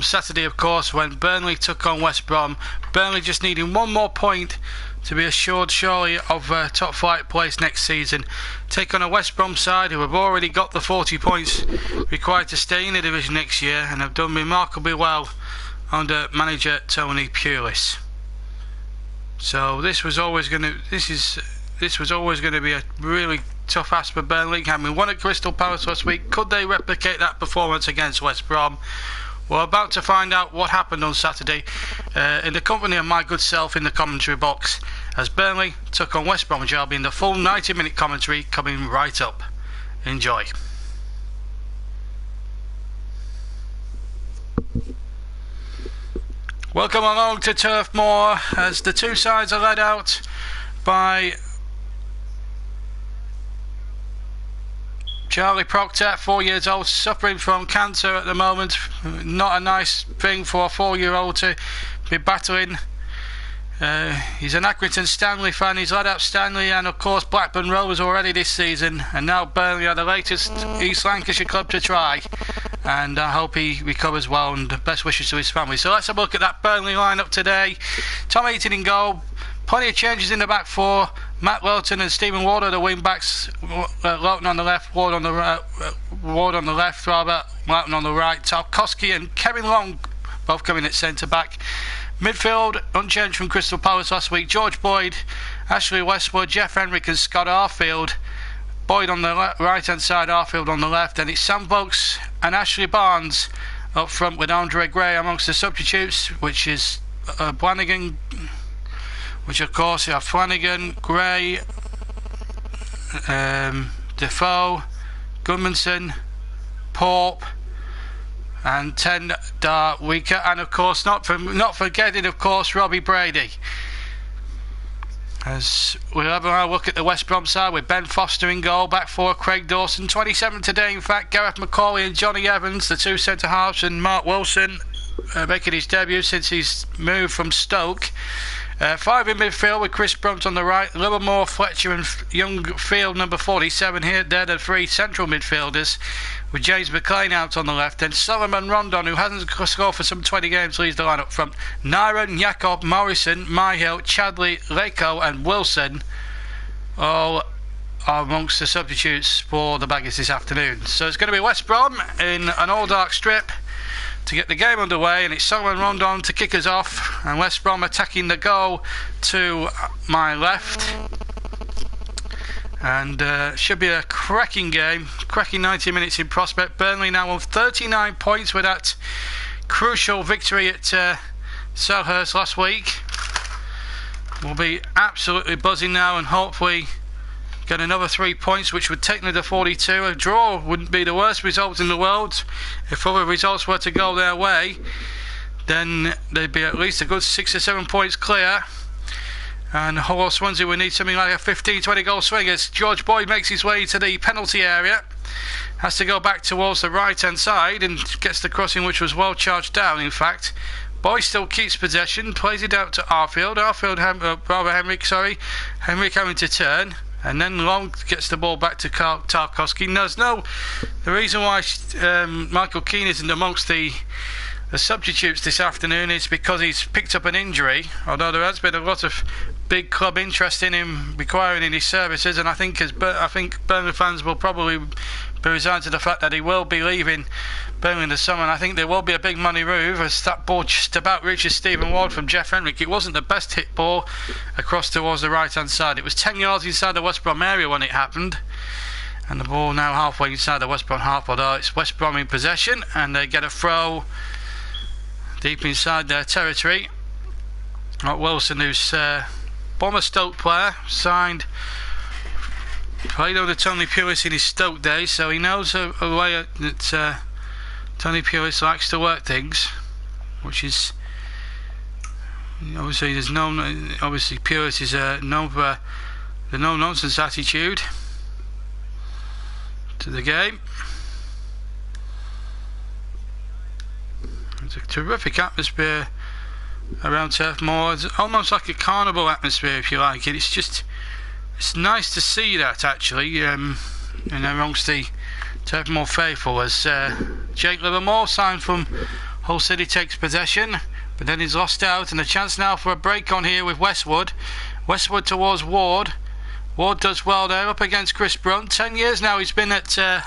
Saturday, of course, when Burnley took on West Brom. Burnley just needing one more point to be assured surely of top flight place next season. Take on a West Brom side who have already got the 40 points required to stay in the division next year and have done remarkably well under manager Tony Pulis. So this was always going to be a really tough ask for Burnley. Having won at Crystal Palace last week, could they replicate that performance against West Brom? We're about to find out what happened on Saturday in the company of my good self in the commentary box as Burnley took on West Bromwich Albion. The full 90-minute commentary coming right up. Enjoy. Welcome along to Turf Moor as the two sides are led out by Charlie Proctor, 4 years old, suffering from cancer at the moment. Not a nice thing for a 4-year-old to be battling. He's an Accrington Stanley fan. He's led out Stanley and of course Blackburn Rovers already this season, and now Burnley are the latest East Lancashire club to try, and I hope he recovers well, and best wishes to his family. So let's have a look at that Burnley lineup today. Tom Heaton in goal, plenty of changes in the back four. Matt Lowton and Stephen Ward are the wing backs. Lowton on the left, Ward on the left, Lowton on the right. Tarkowski and Kevin Long both coming at centre back. Midfield unchanged from Crystal Palace last week. George Boyd, Ashley Westwood, Jeff Henrick and Scott Arfield. Boyd on the right hand side, Arfield on the left, and it's Sam Vokes and Ashley Barnes up front with Andre Gray amongst the substitutes, which is Flanagan, which of course you have Flanagan, Gray, Defoe, Gudmundsson, Pope, and 10 Darweaker, and of course not forgetting of course Robbie Brady. As we'll have a look at the West Brom side with Ben Foster in goal, back four Craig Dawson, 27 today in fact, Gareth McCauley and Johnny Evans, the two centre halves, and Mark Wilson making his debut since he's moved from Stoke. 5 in midfield with Chris Brunt on the right, Livermore, Fletcher and Young Field number 47 here. They're the 3 central midfielders with James McLean out on the left, and Solomon Rondon, who hasn't scored for some 20 games, leads the line up front. Nyron, Jacob, Morrison, Myhill, Chadley, Leko and Wilson all are amongst the substitutes for the Baggies this afternoon. So it's going to be West Brom in an all-dark strip to get the game underway, and it's Solomon Rondon to kick us off, and West Brom attacking the goal to my left, and should be a cracking game, cracking 90 minutes in prospect. Burnley now on 39 points with that crucial victory at Selhurst last week. We'll be absolutely buzzing now and hopefully get another 3 points, which would take them to 42. A draw wouldn't be the worst result in the world. If other results were to go their way, then they'd be at least a good 6 or 7 points clear. And Hull Swansea would need something like a 15-20 goal swing as George Boyd makes his way to the penalty area. Has to go back towards the right hand side and gets the crossing, which was well charged down in fact. Boyd still keeps possession, plays it out to Arfield. Henrik having to turn. And then Long gets the ball back to Tarkowski. The reason why Michael Keane isn't amongst the substitutes this afternoon is because he's picked up an injury, although there has been a lot of big club interest in him requiring his services, and I think Burnley fans will probably be resigned to the fact that he will be leaving Burnley in the summer, and I think there will be a big money move as that ball just about reaches Stephen Ward from Jeff Henrick. It wasn't the best hit ball across towards the right hand side. It was 10 yards inside the West Brom area when it happened, and the ball now halfway inside the West Brom half, although it's West Brom in possession, and they get a throw deep inside their territory. Wilson, who's former Stoke player, played under Tony Pulis in his Stoke days, so he knows a way that Tony Pulis likes to work things, which is obviously Pulis is known for the no-nonsense attitude to the game. It's a terrific atmosphere around Turf Moor. It's almost like a carnival atmosphere, if you like it. It's nice to see that actually, and amongst the Turf Moor faithful, as Jake Livermore signed from Hull City takes possession, but then he's lost out, and a chance now for a break on here with Westwood. Westwood towards Ward. Ward does well there, up against Chris Brunt. 10 years now he's been at the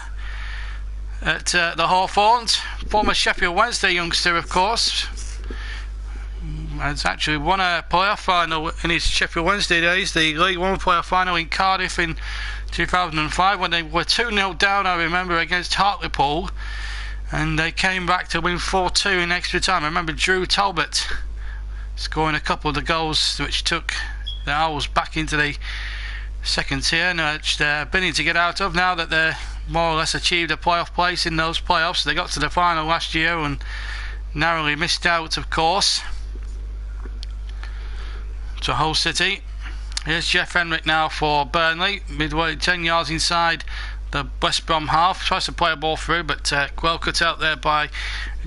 Hawthorns. Former Sheffield Wednesday youngster, of course. Has actually won a playoff final in his Sheffield Wednesday days. The League One playoff final in Cardiff in 2005 when they were 2-0 down, I remember, against Hartlepool. And they came back to win 4-2 in extra time. I remember Drew Talbot scoring a couple of the goals which took the Owls back into the second tier, which they're bidding to get out of now that they're more or less achieved a playoff place in those playoffs. They got to the final last year and narrowly missed out, of course, to Hull City. Here's Jeff Henrik now for Burnley, midway 10 yards inside the West Brom half. Tries to play a ball through, but well cut out there by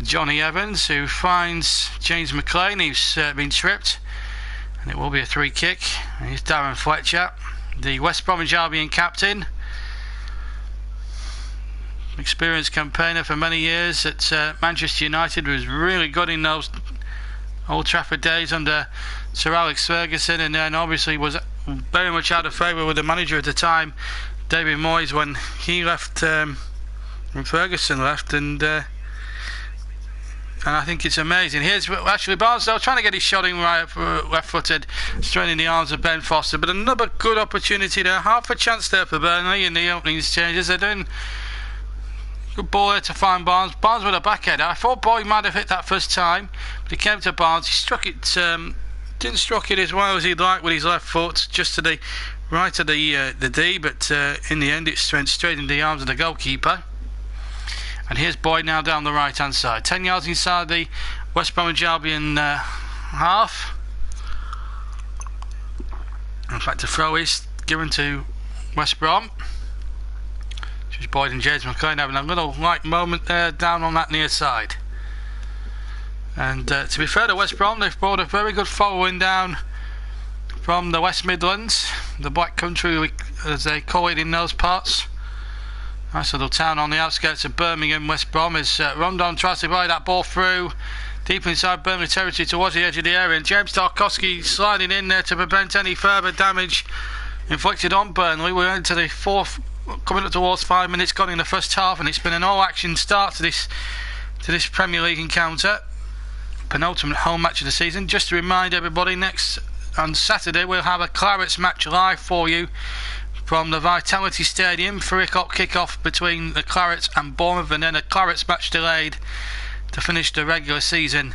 Johnny Evans, who finds James McLean, who's been tripped, and it will be a free kick. And here's Darren Fletcher, the West Bromwich Albion captain, experienced campaigner for many years at Manchester United, was really good in those Old Trafford days under Sir Alex Ferguson, and then obviously was very much out of favour with the manager at the time, David Moyes, when he left, when Ferguson left, and I think it's amazing. Here's actually Barnsdale trying to get his shot in right, left-footed, straight in the arms of Ben Foster, but another good opportunity there, half a chance there for Burnley in the opening exchanges. They're doing good ball there to find Barnes. Barnes with a backheader. I thought Boyd might have hit that first time, but he came to Barnes. He struck it, didn't struck it as well as he'd like with his left foot, just to the right of the D, but in the end it went straight into the arms of the goalkeeper. And here's Boyd now down the right hand side, 10 yards inside the West Bromwich Albion half. In fact, a throw is given to West Brom. Just Boyd and James McLean having a little light moment there down on that near side. And to be fair to West Brom, they've brought a very good following down from the West Midlands, the Black Country as they call it in those parts. Nice little town on the outskirts of Birmingham. West Brom is Rondon tries to play that ball through deep inside Burnley territory towards the edge of the area, and James Tarkowski sliding in there to prevent any further damage inflicted on Burnley. We're into the fourth, coming up towards 5 minutes gone in the first half, and it's been an all-action start to this Premier League encounter, penultimate home match of the season. Just to remind everybody, next on Saturday we'll have a Clarets match live for you from the Vitality Stadium, 3 o'clock kick-off between the Clarets and Bournemouth, and then a Clarets match delayed to finish the regular season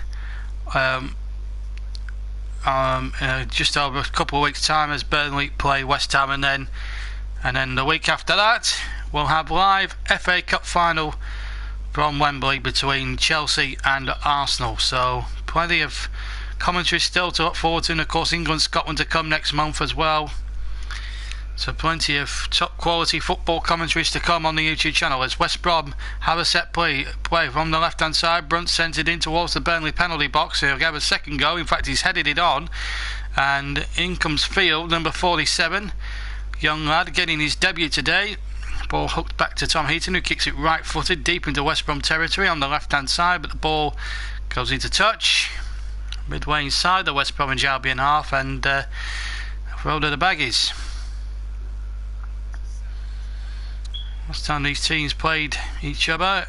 just over a couple of weeks' time as Burnley play West Ham, and then the week after that we'll have live FA Cup final from Wembley between Chelsea and Arsenal. So plenty of commentary still to look forward to, and of course England-Scotland to come next month as well. So plenty of top quality football commentaries to come on the YouTube channel as West Brom have a set play from the left hand side. Brunt sent it in towards the Burnley penalty box. He'll have a second go. In fact, he's headed it on, and in comes Field, number 47, young lad getting his debut today. Ball hooked back to Tom Heaton, who kicks it right footed deep into West Brom territory on the left hand side, but the ball goes into touch midway inside the West Bromwich Albion half, and throw to the Baggies. Last time these teams played each other,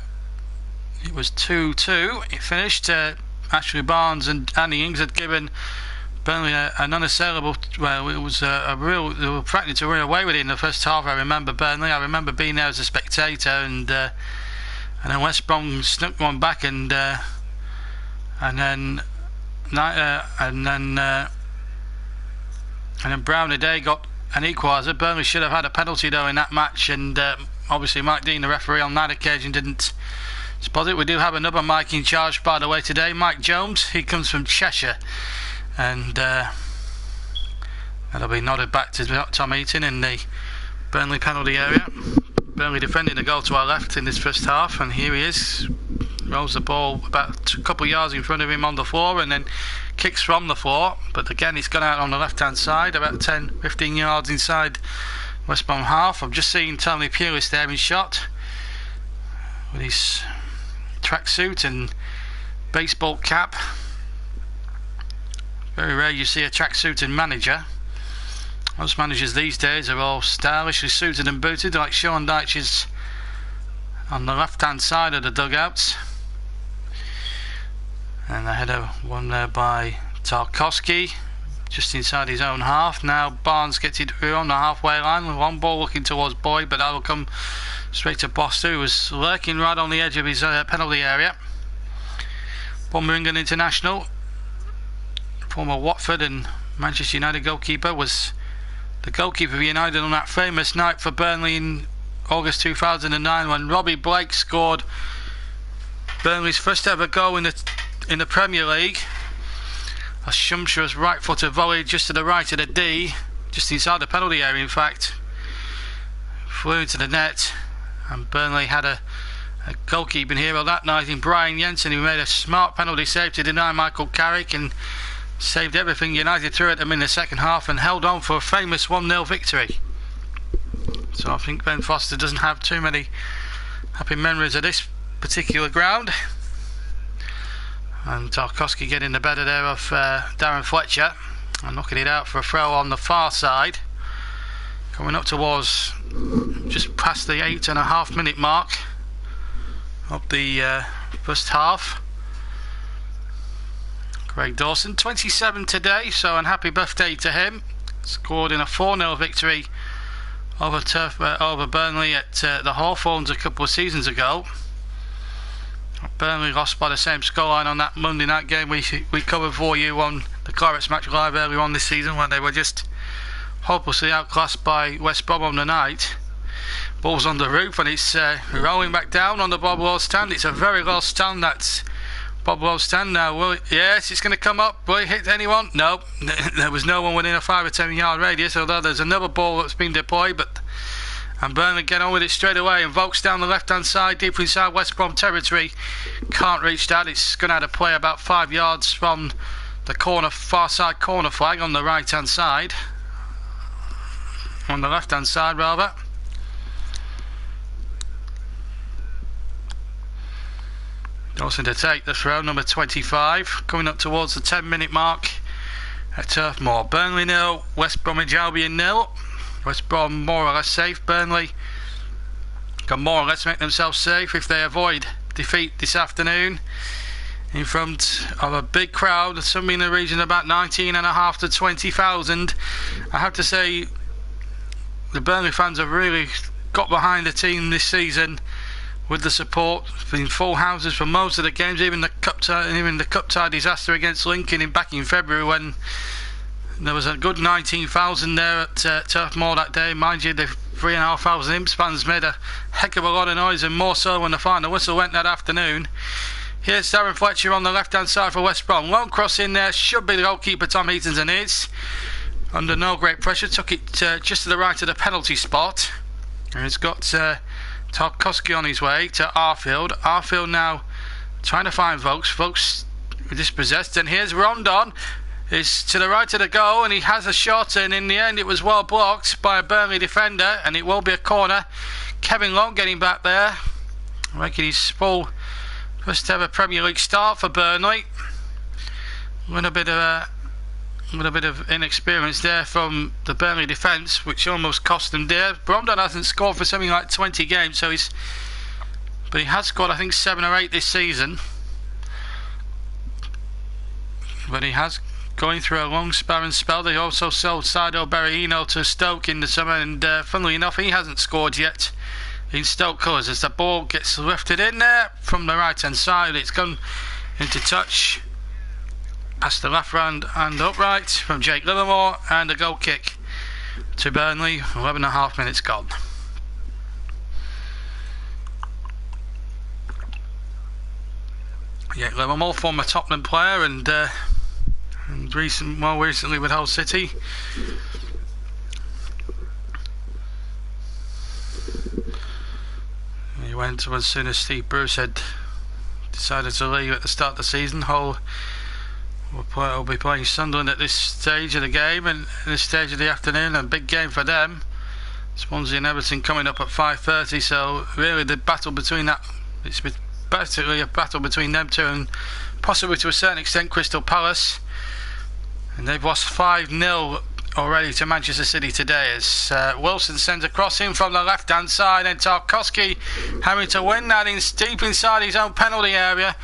it was 2-2. It finished. Ashley Barnes and Andy Ings had given Burnley an unassailable. Well, it was a real. They were practicing to run away with it in the first half. I remember Burnley. I remember being there as a spectator, and then West Brom snuck one back, and then Brownie Day got an equaliser. Burnley should have had a penalty though in that match, and obviously Mike Dean, the referee on that occasion, didn't spot it. We do have another Mike in charge, by the way, today, Mike Jones. He comes from Cheshire, and that'll be nodded back to Tom Heaton in the Burnley penalty area. Burnley defending the goal to our left in this first half, and here he is, rolls the ball about a couple of yards in front of him on the floor, and then kicks from the floor, but again it's gone out on the left hand side about 10-15 yards inside West Brom half. I've just seen Tony Pulis there in shot with his tracksuit, and baseball cap. Very rare you see a tracksuited manager. Most managers these days are all stylishly suited and booted, like Sean Dyche is on the left hand side of the dugouts. And the header won there by Tarkowski, just inside his own half. Now Barnes gets it through on the halfway line with one ball looking towards Boyd, but that will come straight to Boster, who was lurking right on the edge of his penalty area. Former England international, former Watford and Manchester United goalkeeper, was the goalkeeper of United on that famous night for Burnley in August 2009 when Robbie Blake scored Burnley's first ever goal in the Premier League. A sumptuous right-footed volley just to the right of the D, just inside the penalty area in fact. Flew into the net, and Burnley had a goalkeeping hero that night in Brian Jensen, who made a smart penalty save to deny Michael Carrick and saved everything United threw at them in the second half and held on for a famous 1-0 victory. So I think Ben Foster doesn't have too many happy memories of this particular ground. And Tarkowski getting the better there of Darren Fletcher and knocking it out for a throw on the far side. Coming up towards just past the 8.5 minute mark of the first half. Craig Dawson, 27 today, so and happy birthday to him. Scored in a 4-0 victory over Burnley at the Hawthorns a couple of seasons ago. Burnley lost by the same scoreline on that Monday night game we covered for you on the Clarets Match Live earlier on this season, when they were just hopelessly outclassed by West Brom on the night. Ball's on the roof and it's rolling back down on the Bob Lowe stand. It's a very low stand, that's Bob Lowe's stand now. Yes, it's going to come up. Will it hit anyone? No. There was no one within a 5 or 10 yard radius, although there's another ball that's been deployed, and Burnley get on with it straight away, and Volk's down the left hand side deep inside West Brom territory. Can't reach that. It's going to have to play about 5 yards from the far side corner flag on the right hand side, on the left hand side rather. Dawson to take the throw, number 25, coming up towards the 10-minute mark at Turf Moor. Burnley 0, West Bromwich Albion 0. West Brom more or less safe. Burnley can more or less make themselves safe if they avoid defeat this afternoon in front of a big crowd, something in the region of about 19.5 to 20,000. I have to say, the Burnley fans have really got behind the team this season with the support. Been full houses for most of the games, even the cup tie disaster against Lincoln back in February, when there was a good 19,000 there at Turf Moor that day. Mind you, the 3,500 Imps fans made a heck of a lot of noise, and more so when the final whistle went that afternoon. Here's Darren Fletcher on the left hand side for West Brom. Long cross in there, should be the goalkeeper Tom Heaton's, and is under no great pressure. Took it just to the right of the penalty spot, and he's got Tarkowski on his way to Arfield. Arfield now trying to find Volks. Volks dispossessed, and here's Rondon. Is to the right of the goal, and he has a shot, and in the end it was well blocked by a Burnley defender, and it will be a corner. Kevin Long getting back there, making his full first ever Premier League start for Burnley. With a bit of inexperience there from the Burnley defence, which almost cost them dear. Bromdon hasn't scored for something like 20 games, but he has scored I think 7 or 8 this season. But he has going through a long sparring spell. They also sold Saido Berahino to Stoke in the summer, and funnily enough he hasn't scored yet in Stoke colours. As the ball gets lifted in there from the right hand side, it's gone into touch past the left round and upright from Jake Livermore, and a goal kick to Burnley. 11.5 minutes gone. Jake Livermore, former Tottenham player, and more recently with Hull City. He went as soon as Steve Bruce had decided to leave at the start of the season. Hull will be playing Sunderland at this stage of the game and this stage of the afternoon. A big game for them. Swansea and Everton coming up at 5:30. So really, the battle between it's basically a battle between them two and possibly to a certain extent Crystal Palace, and they've lost 5-0 already to Manchester City today, as Wilson sends a cross in from the left hand side, and Tarkowski having to win that in deep inside his own penalty area,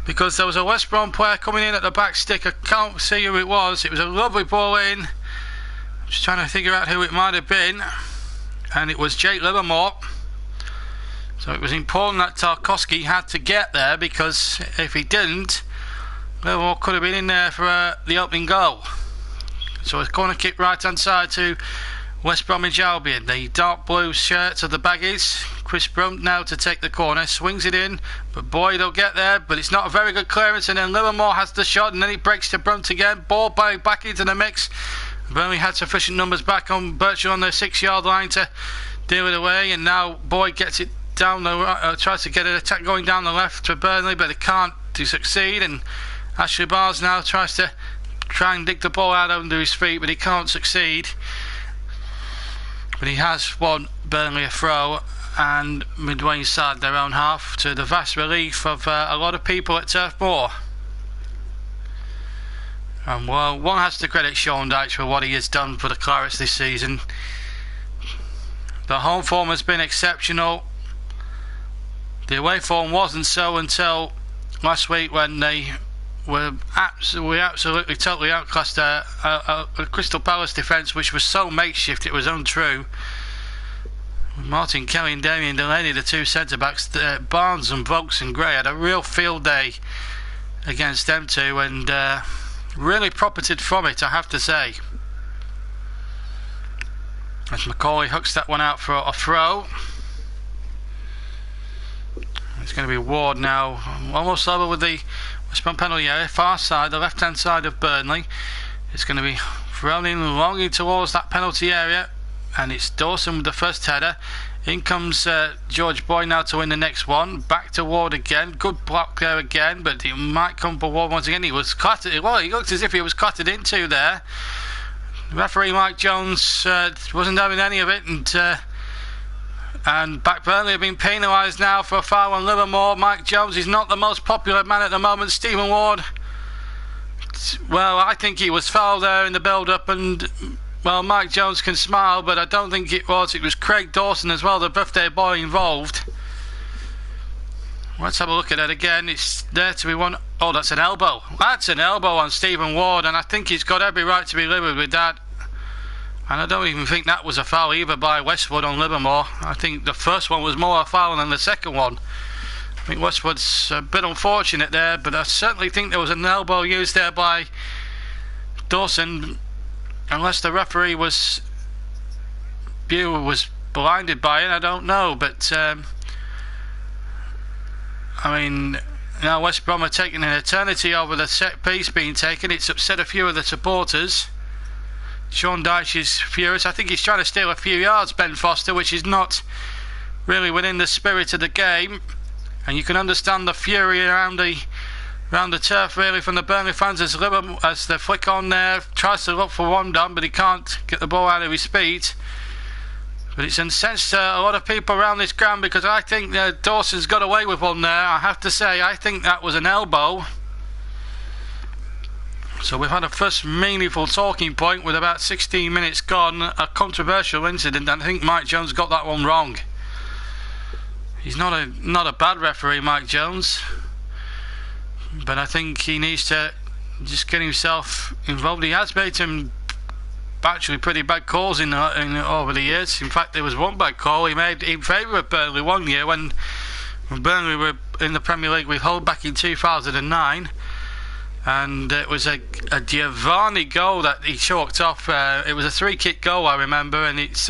because there was a West Brom player coming in at the back stick. I can't see who it was. It was a lovely ball in. I'm just trying to figure out who it might have been, and it was Jake Livermore. So it was important that Tarkowski had to get there, because if he didn't, Livermore could have been in there for the opening goal. So a corner kick right hand side to West Bromwich Albion. The dark blue shirts of the Baggies. Chris Brunt now to take the corner, swings it in, but Boyd will get there, but it's not a very good clearance, and then Livermore has the shot, and then it breaks to Brunt again. Ball back into the mix. Burnley had sufficient numbers back on Birchall on the 6-yard line to deal it away, and now Boyd gets it down the right, tries to get an attack going down the left to Burnley, but it can't to succeed, and Ashley Barnes now tries to try and dig the ball out under his feet, but he can't succeed. But he has won Burnley a throw, and midway inside their own half, to the vast relief of a lot of people at Turf Moor. And well, one has to credit Sean Dyche for what he has done for the Clarets this season. The home form has been exceptional. The away form wasn't so until last week, when they were absolutely totally outclassed a Crystal Palace defence, which was so makeshift it was untrue. Martin Kelly and Damien Delaney, the two centre-backs, Barnes and Vokes and Gray, had a real field day against them two, and really profited from it, I have to say. As Macaulay hooks that one out for a throw. It's going to be Ward now, almost over with the West Brom penalty area, far side, the left hand side of Burnley. It's going to be thrown in longing towards that penalty area, and it's Dawson with the first header. In comes George Boyd now to win the next one. Back to Ward again, good block there again, but he might come for Ward once again. He was clattered, well, he looked as if he was clattered into there. Referee Mike Jones wasn't having any of it, and back Burnley have been penalised now for a foul on Livermore. Mike Jones is not the most popular man at the moment. Stephen Ward, well, I think he was fouled there in the build-up, and well, Mike Jones can smile, but I don't think it was. It was Craig Dawson as well, the birthday boy involved. Let's have a look at it again. It's there to be one. Oh, that's an elbow. That's an elbow on Stephen Ward, and I think he's got every right to be livid with that. And I don't even think that was a foul either by Westwood on Livermore. I think the first one was more a foul than the second one. I think Westwood's a bit unfortunate there, but I certainly think there was an elbow used there by Dawson, unless the referee was blinded by it. I don't know, but I mean, now West Brom are taking an eternity over the set piece being taken. It's upset a few of the supporters. Sean Dyche is furious. I think he's trying to steal a few yards, Ben Foster, which is not really within the spirit of the game. And you can understand the fury around the turf, really, from the Burnley fans as the flick on there tries to look for one down, but he can't get the ball out of his feet. But it's incensed a lot of people around this ground, because I think Dawson's got away with one there. I have to say, I think that was an elbow. So we've had a first meaningful talking point with about 16 minutes gone, a controversial incident, and I think Mike Jones got that one wrong. He's not a bad referee, Mike Jones, but I think he needs to just get himself involved. He has made some actually pretty bad calls in over the years. In fact, there was one bad call he made in favour of Burnley one year when Burnley were in the Premier League with Hull back in 2009. And it was a Giovanni goal that he chalked off. It was a 3-kick goal, I remember, and it's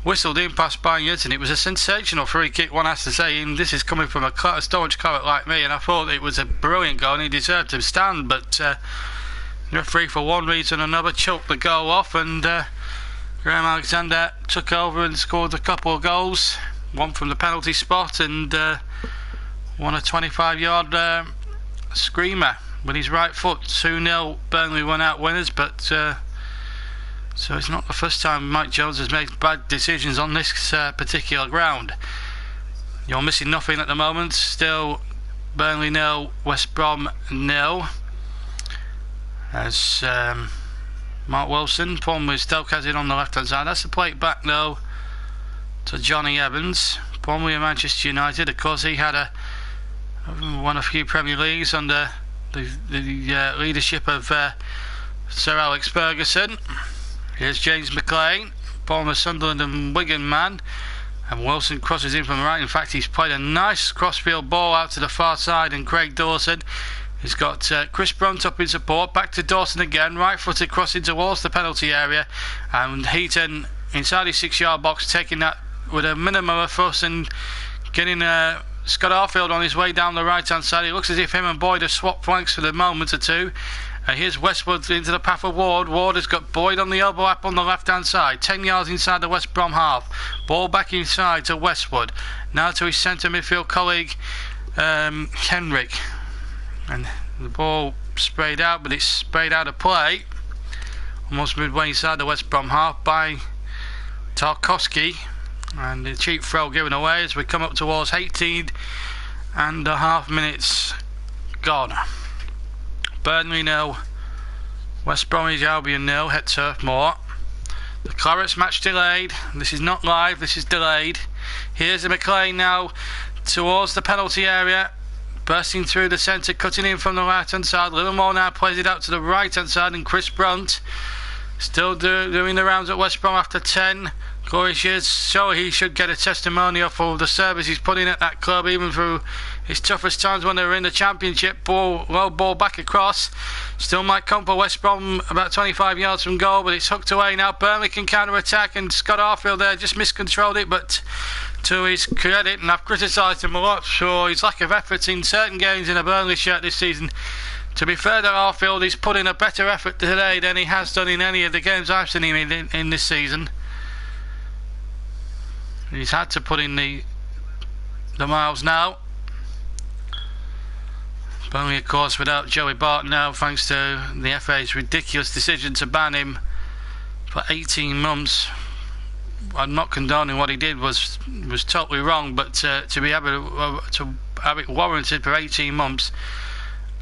whistled in past Bayern, and it was a sensational 3-kick, one has to say. And this is coming from a staunch Claret like me, and I thought it was a brilliant goal and he deserved to stand, but the referee, for one reason or another, choked the goal off, and Graham Alexander took over and scored a couple of goals, one from the penalty spot and one a 25-yard screamer with his right foot. 2-0 Burnley won out winners, but so it's not the first time Mike Jones has made bad decisions on this particular ground. You're missing nothing at the moment. Still Burnley 0, West Brom 0. As Mark Wilson, Palmer Stoke has it on the left hand side. That's the plate back though to Johnny Evans. Palmer of Manchester United. Of course, he had won a few Premier Leagues under the leadership of Sir Alex Ferguson. Here's James McLean, Palmer, Sunderland and Wigan man. And Wilson crosses in from the right. In fact, he's played a nice crossfield ball out to the far side, and Craig Dawson. He's got Chris Brunt up in support. Back to Dawson again. Right-footed crossing towards the penalty area. And Heaton inside his 6-yard box, taking that with a minimum of fuss and getting Scott Arfield on his way down the right-hand side. It looks as if him and Boyd have swapped flanks for the moment or two. Here's Westwood into the path of Ward. Ward has got Boyd on the overlap on the left-hand side. 10 yards inside the West Brom half. Ball back inside to Westwood. Now to his centre midfield colleague, Henrik. And the ball sprayed out, but it's sprayed out of play. Almost midway inside the West Brom half by Tarkowski. And the cheap throw given away as we come up towards 18.5 minutes gone. Burnley 0, West Bromwich Albion 0, Het Turf Moor. The Clarets Match Delayed. This is not live, this is delayed. Here's the McLean now towards the penalty area. Bursting through the centre, cutting in from the right hand side. Livermore now plays it out to the right hand side, and Chris Brunt still doing the rounds at West Brom after 10 glorious years. So he should get a testimonial for the service he's put in at that club, even through his toughest times when they were in the Championship. Low ball back across. Still might come for West Brom about 25 yards from goal, but it's hooked away now. Burnley can counter-attack, and Scott Arfield there just miscontrolled it, but to his credit, and I've criticised him a lot for his lack of effort in certain games in a Burnley shirt this season. To be fair to Arfield, he's put in a better effort today than he has done in any of the games I've seen him in this season. He's had to put in the miles now. Burnley, of course, without Joey Barton now, thanks to the FA's ridiculous decision to ban him for 18 months. I'm not condoning what he did, was totally wrong, but to be able to have it warranted for 18 months,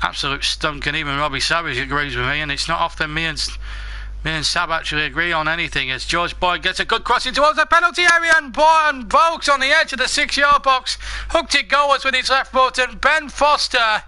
absolute stunk. And even Robbie Savage agrees with me, and it's not often me and Sab actually agree on anything, as George Boyd gets a good crossing towards the penalty area, and Vokes on the edge of the 6-yard box hooked it goalwards with his left foot, and Ben Foster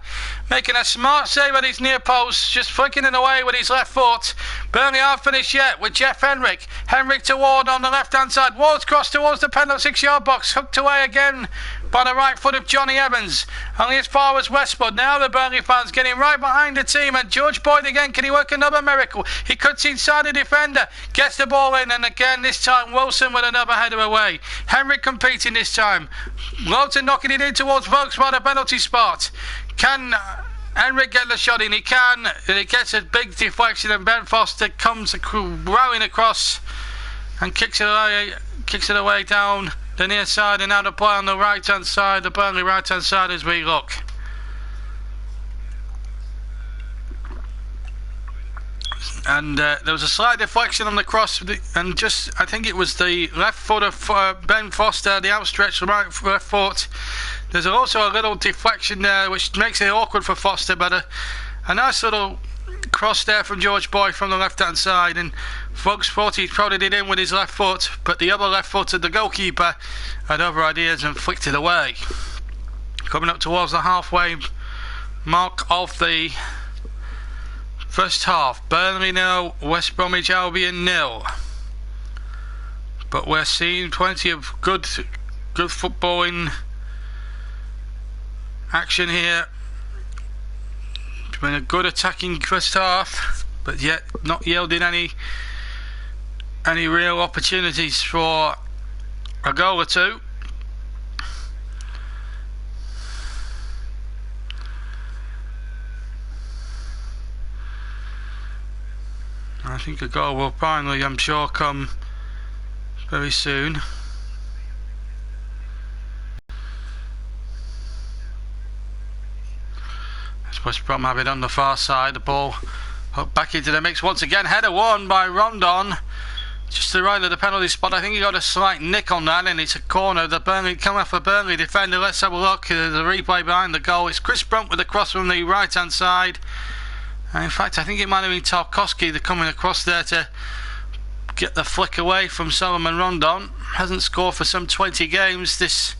making a smart save at his near post, just flicking it away with his left foot. Burnley aren't finished yet with Jeff Henrik. Henrik to Ward on the left hand side. Ward's cross towards the penalty 6-yard box, hooked away again by the right foot of Johnny Evans. Only as far as Westwood. Now the Burnley fans getting right behind the team, and George Boyd again, can he work another miracle? He cuts inside the defender, gets the ball in, and again this time Wilson with another header away. Henrik competing this time. Lowton knocking it in towards Vokes by the penalty spot. Can Henrik get the shot in? He can, and it gets a big deflection, and Ben Foster comes rowing across and kicks it away down the near side, and now the play on the right hand side, the Burnley right hand side as we look. And there was a slight deflection on the cross, and just I think it was the left foot of Ben Foster, the outstretched left foot. There's also a little deflection there which makes it awkward for Foster, but a nice little cross there from George Boyd from the left hand side, and Vokes thought he prodded it in with his left foot, but the other left foot of the goalkeeper had other ideas and flicked it away. Coming up towards the halfway mark of the first half. Burnley 0, West Bromwich Albion 0. But we're seeing plenty of good footballing action here. It's been a good attacking first half, but yet not yielding any real opportunities for a goal or two. I think a goal will finally, I'm sure, come very soon. As West Brom have it on the far side, the ball hooked back into the mix once again. Header won by Rondon. just to the right of the penalty spot. I think he got a slight nick on that, and it's a corner. The Burnley coming off a Burnley defender. Let's have a look. The replay behind the goal. It's Chris Brunt with the cross from the right hand side. And in fact, I think it might have been Tarkowski coming across there to get the flick away from Solomon Rondon. Hasn't scored for some 20 games, this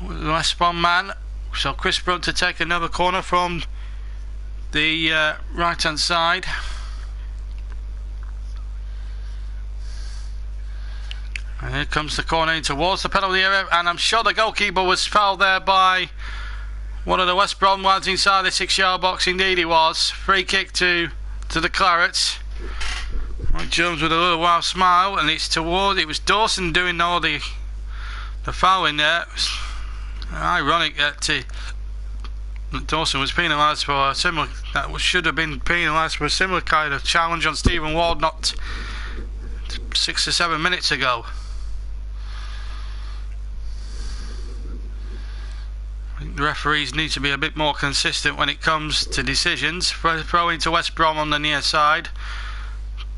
West Brom man. So Chris Brunt to take another corner from the right hand side. And here comes the corner in towards the penalty area, and I'm sure the goalkeeper was fouled there by one of the West Brom lads inside the 6-yard box. Indeed he was. Free kick to the Clarets. Mike Jones with a little wild smile, and it was Dawson doing all the fouling there. It was ironic that Dawson was penalised for a similar, should have been penalised for a similar kind of challenge on Stephen Ward not 6 or 7 minutes ago. I think the referees need to be a bit more consistent when it comes to decisions. Throw into West Brom on the near side,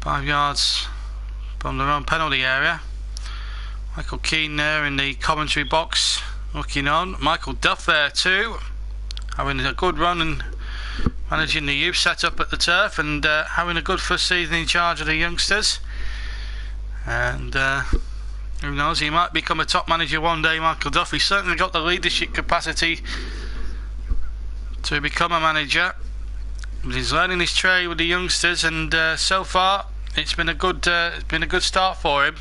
5 yards from their own penalty area. Michael Keane there in the commentary box looking on. Michael Duff there too, having a good run and managing the youth set up at the turf, and having a good first season in charge of the youngsters. And who knows, he might become a top manager one day, Michael Duff. He's certainly got the leadership capacity to become a manager. But he's learning his trade with the youngsters, and so far it's been a good start for him.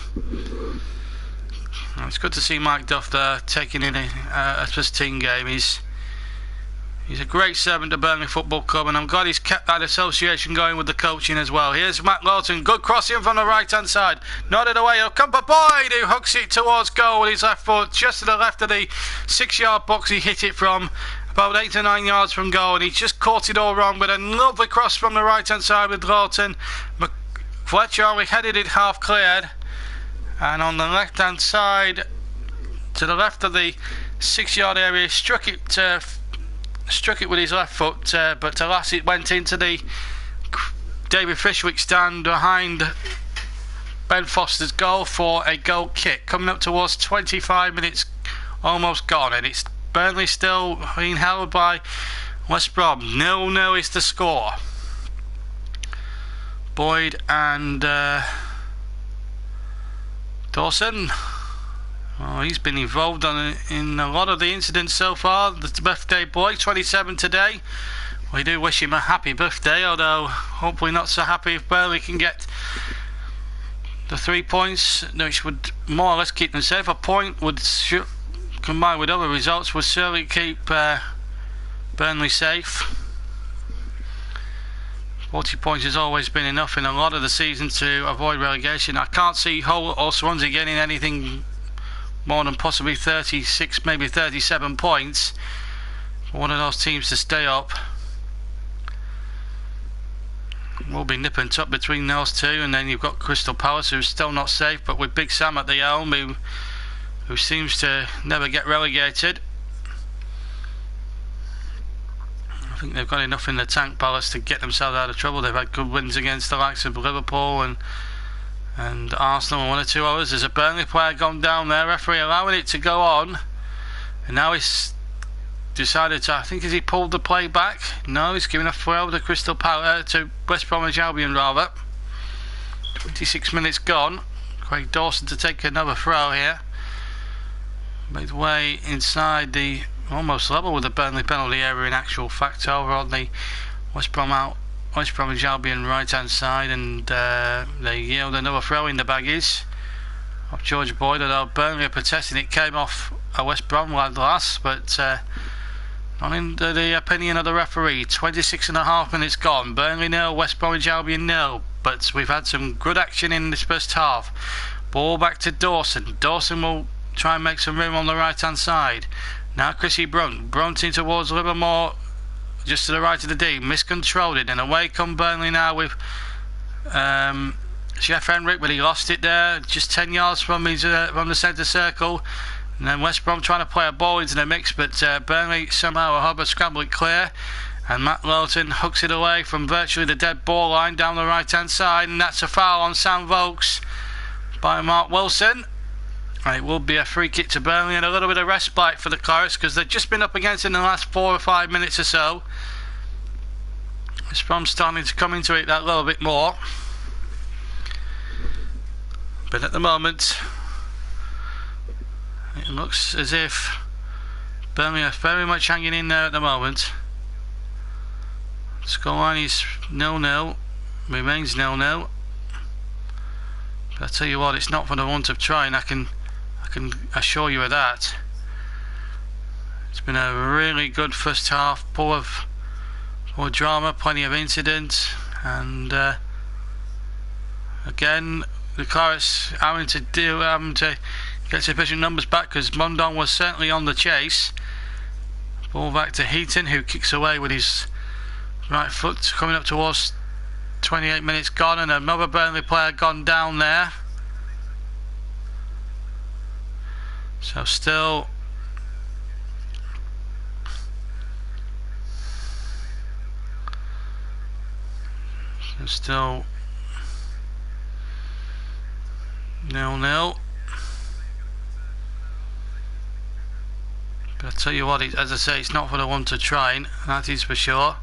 It's good to see Mike Duff there taking in a first team game. He's a great servant to Burnley Football Club, and I'm glad he's kept that association going with the coaching as well. Here's Matt Lawton, good crossing from the right hand side, nodded away. He'll come Boyd, who hooks it towards goal with his left foot, just to the left of the 6-yard box. He hit it from about 8 to 9 yards from goal, and he just caught it all wrong. But a lovely cross from the right hand side with Lawton. Fletcher, we headed it half cleared, and on the left hand side, to the left of the 6-yard area, struck it with his left foot, but alas, it went into the David Fishwick stand behind Ben Foster's goal for a goal kick. Coming up towards 25 minutes almost gone, and it's Burnley still being held by West Brom. 0-0 is the score. Boyd and Dawson. Oh, he's been involved in a lot of the incidents so far. The birthday boy, 27 today. We do wish him a happy birthday, although hopefully not so happy if Burnley can get the 3 points, which would more or less keep them safe. A point would, combined with other results, would certainly keep Burnley safe. 40 points has always been enough in a lot of the season to avoid relegation. I can't see Hull or Swansea getting anything more than possibly 36, maybe 37 points for one of those teams to stay up. Will be nip and tuck between those two, and then you've got Crystal Palace, who's still not safe, but with Big Sam at the helm, who seems to never get relegated. I think they've got enough in the tank, Palace, to get themselves out of trouble. They've had good wins against the likes of Liverpool and Arsenal and one or two others. There's a Burnley player gone down there, referee allowing it to go on, and now he's decided to, I think, has he pulled the play back? No, he's giving a throw to to West Bromwich Albion rather. 26 minutes gone. Craig Dawson to take another throw here, midway inside the almost level with the Burnley penalty area in actual fact, over on the West Bromwich Albion right hand side, and they yield another throw in the baggies of George Boyd, although Burnley are protesting it came off a West Brom lad last, but not in the opinion of the referee. 26.5 minutes gone. Burnley 0, West Bromwich Albion 0, but we've had some good action in this first half. Ball back to Dawson. Dawson will try and make some room on the right hand side. Now Chrissy Brunt in towards Livermore, just to the right of the D, miscontrolled it, and away come Burnley now with Jeff Henrik, but he lost it there, just 10 yards from the centre circle. And then West Brom trying to play a ball into the mix, but Burnley somehow a Hubbard scramble it clear, And Matt Lowton hooks it away from virtually the dead ball line down the right hand side, and that's a foul on Sam Vokes by Mark Wilson. And it will be a free kick to Burnley, and a little bit of respite for the Clarets because they've just been up against it in the last 4 or 5 minutes or so. West Brom's starting to come into it that little bit more, but at the moment it looks as if Burnley are very much hanging in there at the moment. Scoreline is 0-0, remains 0-0. But I tell you what, it's not for the want of trying. I can assure you of that. It's been a really good first half, full of drama, plenty of incidents, and again the Clarets having to get sufficient numbers back because Mondon was certainly on the chase. Ball back to Heaton, who kicks away with his right foot, coming up towards 28 minutes gone, and another Burnley player gone down there. So still still 0-0. But I tell you what, as I say, it's not for the want of trying, that is for sure.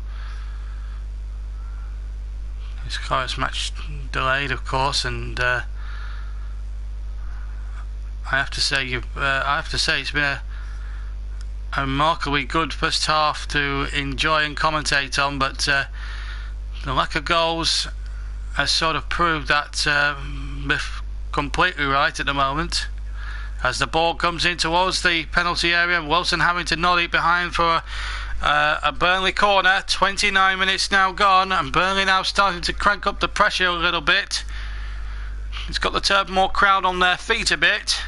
It's Clarets Match Delayed, of course, and I have to say it's been a remarkably good first half to enjoy and commentate on, but the lack of goals has sort of proved that completely right at the moment. As the ball comes in towards the penalty area, Wilson having to nod it behind for a Burnley corner. 29 minutes now gone, and Burnley now starting to crank up the pressure a little bit. It's got the Turpmore crowd on their feet a bit.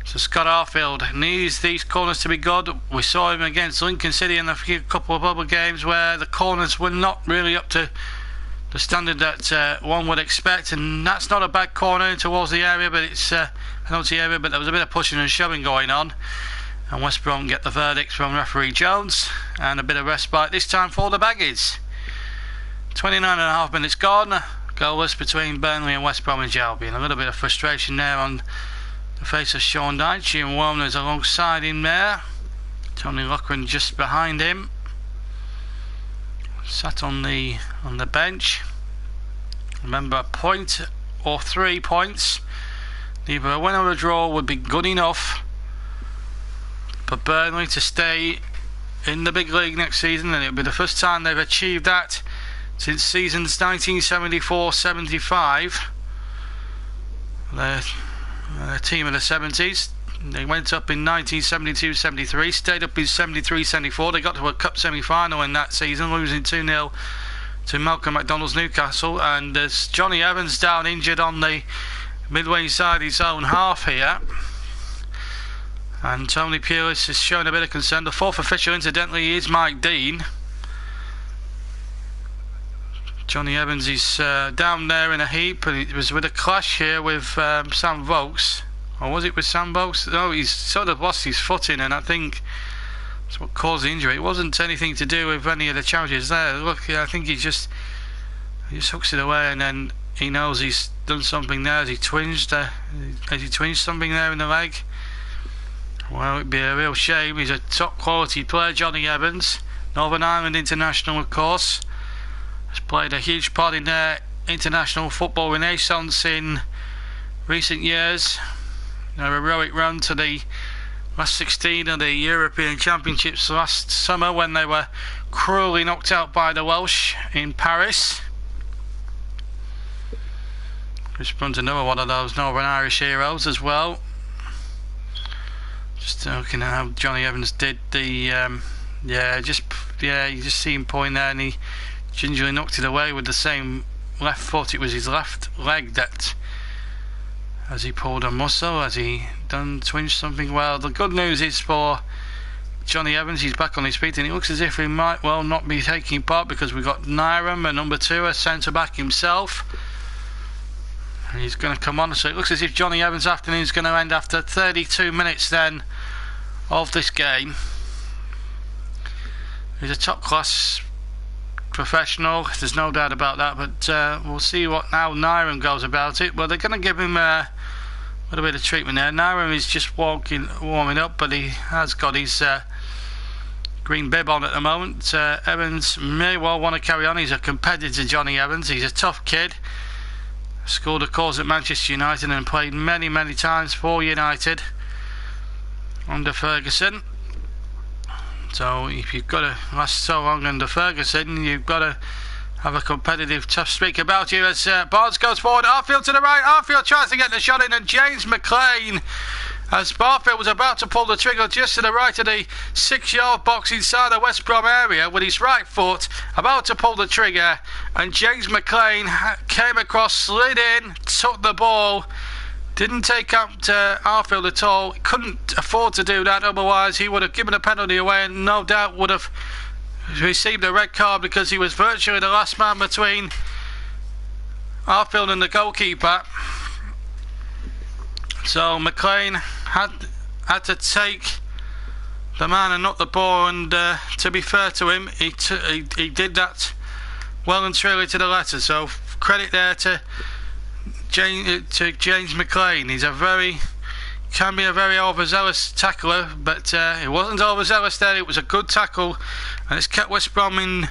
So Scott Arfield needs these corners to be good. We saw him against Lincoln City in a couple of other games where the corners were not really up to the standard that one would expect, and that's not a bad corner towards the area, but it's penalty area, but there was a bit of pushing and shoving going on, and West Brom get the verdict from referee Jones, and a bit of respite this time for the Baggies. 29.5 minutes gone, goalless between Burnley and West Bromwich Albion. A little bit of frustration there on the face of Sean Dyche, and Warner's alongside him there. Tony Loughran just behind him, sat on the bench. Remember, a point or 3 points, either a win or a draw, would be good enough for Burnley to stay in the big league next season, and it'll be the first time they've achieved that since seasons 1974-75. Their team of the 70s. They went up in 1972-73, stayed up in 73-74. They got to a cup semi-final in that season, losing 2-0 to Malcolm McDonald's Newcastle. And there's Johnny Evans down injured on the midway side his own half here. And Tony Pulis is showing a bit of concern. The fourth official, incidentally, is Mike Dean. Johnny Evans is down there in a heap, and it was with a clash here with Sam Vokes. Or was it with Sam Vokes? No, he's sort of lost his footing, and I think that's what caused the injury. It wasn't anything to do with any of the charges there. Look, I think he just hooks it away, and then he knows he's done something there as he twinged something there in the leg. Well, it'd be a real shame. He's a top quality player, Johnny Evans, Northern Ireland international, of course. Has played a huge part in their international football renaissance in recent years. Their heroic run to the last 16 of the European Championships last summer, when they were cruelly knocked out by the Welsh in Paris. Chris Brunt's another one of those Northern Irish heroes as well. Just looking at how Johnny Evans did the you just see him point there, and he gingerly knocked it away with the same left foot. It was his left leg that, as he pulled a muscle, as he twinged something. Well, the good news is for Johnny Evans, he's back on his feet, and it looks as if he might well not be taking part, because we've got Nyram, a number 2, a centre back himself, and he's going to come on. So it looks as if Johnny Evans' afternoon is going to end after 32 minutes then of this game. He's a top class professional, there's no doubt about that, but we'll see what how Nyram goes about it. Well, they're going to give him a little bit of treatment there. Nyram is just warming up, but he has got his green bib on at the moment. Evans may well want to carry on. He's a competitor, Johnny Evans. He's a tough kid. Scored a cause at Manchester United and played many times for United under Ferguson. So if you've got to last so long under Ferguson, you've got to have a competitive, tough streak about you. As Barnes goes forward, Arfield to the right. Arfield tries to get the shot in, and James McLean, as Barfield was about to pull the trigger just to the right of the 6-yard box inside the West Brom area with his right foot, about to pull the trigger, and James McLean came across, slid in, took the ball. Didn't take up to Arfield at all. Couldn't afford to do that, otherwise he would have given a penalty away and no doubt would have received a red card, because he was virtually the last man between Arfield and the goalkeeper. So McLean had to take the man and not the ball, and to be fair to him, he did that well and truly to the letter. So credit there to James McLean. He's can be a very overzealous tackler, but it wasn't overzealous there. It was a good tackle, and it's kept West Brom in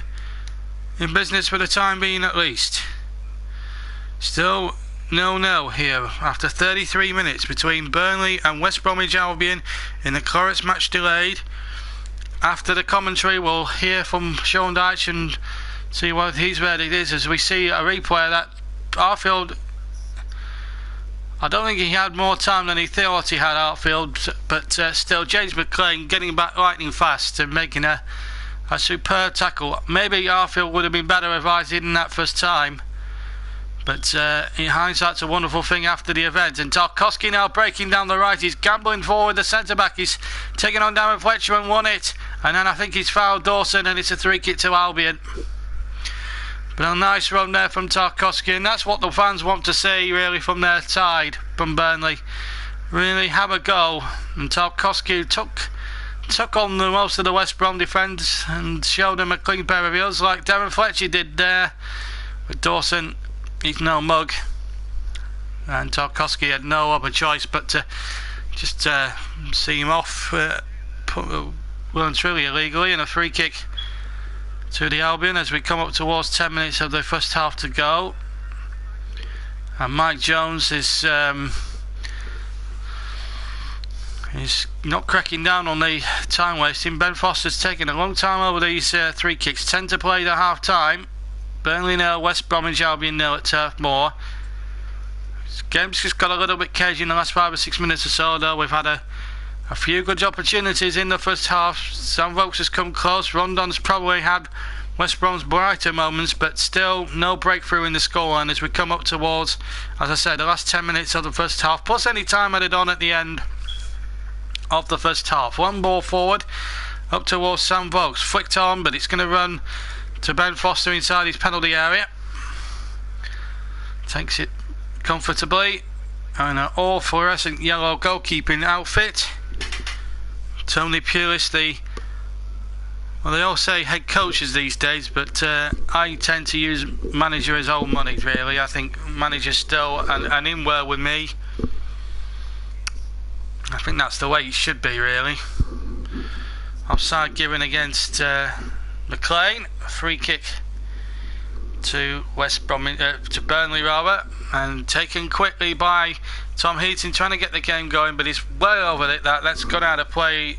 business for the time being at least. Still 0-0 here after 33 minutes between Burnley and West Bromwich Albion in the Clarets Match Delayed. After the commentary, we'll hear from Sean Dyche and see what his verdict is, as we see a replay that Arfield, I don't think he had more time than he thought he had, Arfield, but still James McLean getting back lightning fast and making a superb tackle. Maybe Arfield would have been better advised in that first time, but in hindsight, it's a wonderful thing after the event. And Tarkowski now breaking down the right. He's gambling forward. The centre-back is taking on Darren Fletcher and won it. And then I think he's fouled Dawson, and it's a free kick to Albion. But a nice run there from Tarkowski, and that's what the fans want to see, really, from their side, from Burnley. Really have a go. And Tarkowski took on most of the West Brom defence and showed them a clean pair of heels, like Darren Fletcher did there. With Dawson, he's no mug, and Tarkowski had no other choice but to just see him off well and truly illegally, and a free kick to the Albion as we come up towards 10 minutes of the first half to go. And Mike Jones is not cracking down on the time wasting. Ben Foster's taking a long time over these 3 kicks. 10 to play the half time. Burnley 0, West Bromwich Albion 0 at Turf Moor. This game's just got a little bit cagey in the last 5 or 6 minutes or so, though. We've had a few good opportunities in the first half. Sam Vokes has come close. Rondon's probably had West Brom's brighter moments, but still no breakthrough in the scoreline as we come up towards, as I said, the last 10 minutes of the first half, plus any time added on at the end of the first half. One ball forward up towards Sam Vokes, flicked on, but it's going to run to Ben Foster inside his penalty area. Takes it comfortably, and an all fluorescent yellow goalkeeping outfit. Tony Pulis, well, they all say head coaches these days, but I tend to use manager as old money, really. I think manager's still an in-word with me. I think that's the way it should be, really. Offside given against McLean. A free kick to West Bromwich, to Burnley rather, and taken quickly by Tom Heaton, trying to get the game going, but he's well over it. That's gone out of play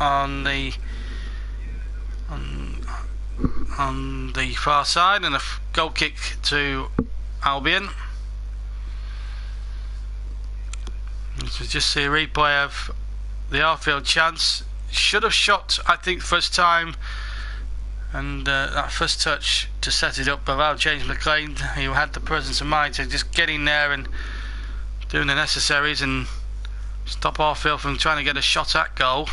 on the far side, and a goal kick to Albion. So just see a replay of the Arfield chance. Should have shot, I think, first time, and that first touch to set it up allowed James McLean, who had the presence of mind to just get in there and doing the necessaries and stop Arfield from trying to get a shot at goal.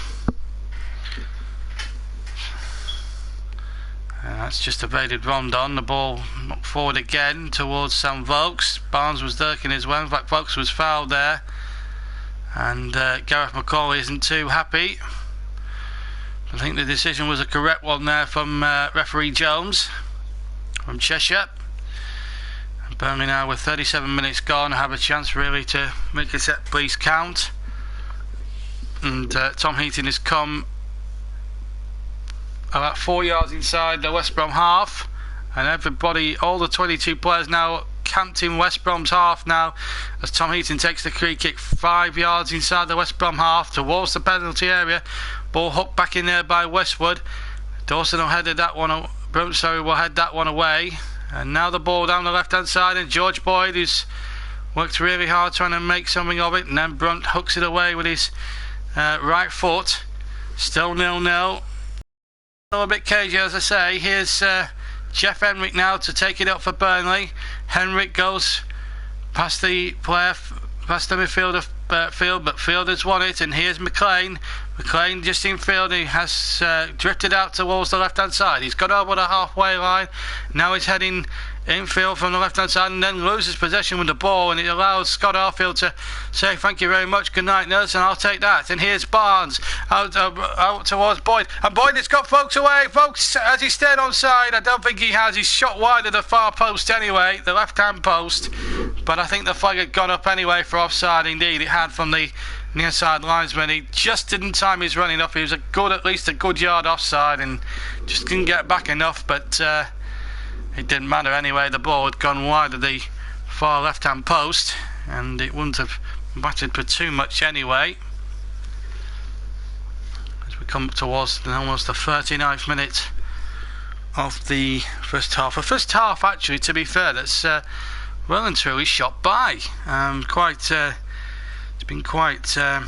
That's just evaded Rondon. The ball forward again towards Sam Vokes. Barnes was lurking as well. In fact, Vokes was fouled there, and Gareth McCauley isn't too happy. I think the decision was a correct one there from referee Jones. from Cheshire. Burnley now with 37 minutes gone have a chance really to make a set piece count. And Tom Heaton has come about 4 yards inside the West Brom half, and everybody, all the 22 players now camped in West Brom's half now as Tom Heaton takes the free kick 5 yards inside the West Brom half towards the penalty area. Ball hooked back in there by Westwood. Dawson will head that one away, and now the ball down the left hand side, and George Boyd, who's worked really hard trying to make something of it, and then Brunt hooks it away with his right foot. Still 0-0. A bit cagey, as I say. Here's Jeff Henrik now to take it up for Burnley. Henrik goes past the player, past the midfielder, Field, but Field has won it, and here's McLean. McLean just in field, he has drifted out towards the left hand side. He's got over the halfway line. Now he's heading infield from the left hand side, and then loses possession with the ball, and it allows Scott Arfield to say thank you very much, good night nurse, and I'll take that. And here's Barnes out towards Boyd, and Boyd has got folks away. Folks, as he stayed onside, I don't think he has. He's shot wide of the far post anyway, the left hand post, but I think the flag had gone up anyway for offside. Indeed it had, from the near side linesman. He just didn't time his running up. He was at least a good yard offside and just didn't get back enough, but it didn't matter anyway. The ball had gone wide of the far left hand post, and it wouldn't have mattered for too much anyway. As we come towards almost the 39th minute of the first half. The first half, actually, to be fair, that's well and truly shot by. It's been quite a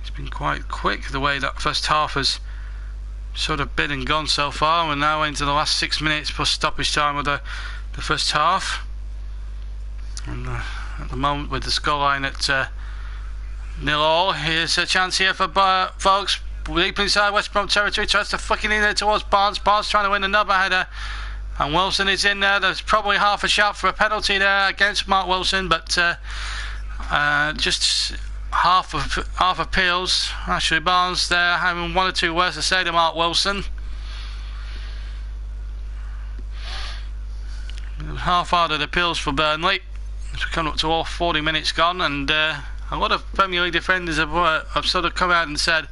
it's been quite quick the way that first half has sort of been and gone so far. We're now into the last 6 minutes plus stoppage time of the first half, and at the moment with the scoreline at 0-0, here's a chance here for folks deep inside West Brom territory. Tries to flick it in there towards Barnes. Barnes trying to win another header, and Wilson is in there. There's probably half a shout for a penalty there against Mark Wilson, but just half appeals. Actually, Barnes there having one or two words to say to Mark Wilson. Half-hearted appeals for Burnley. It's come up to all 40 minutes gone, and a lot of Premier League defenders have sort of come out and said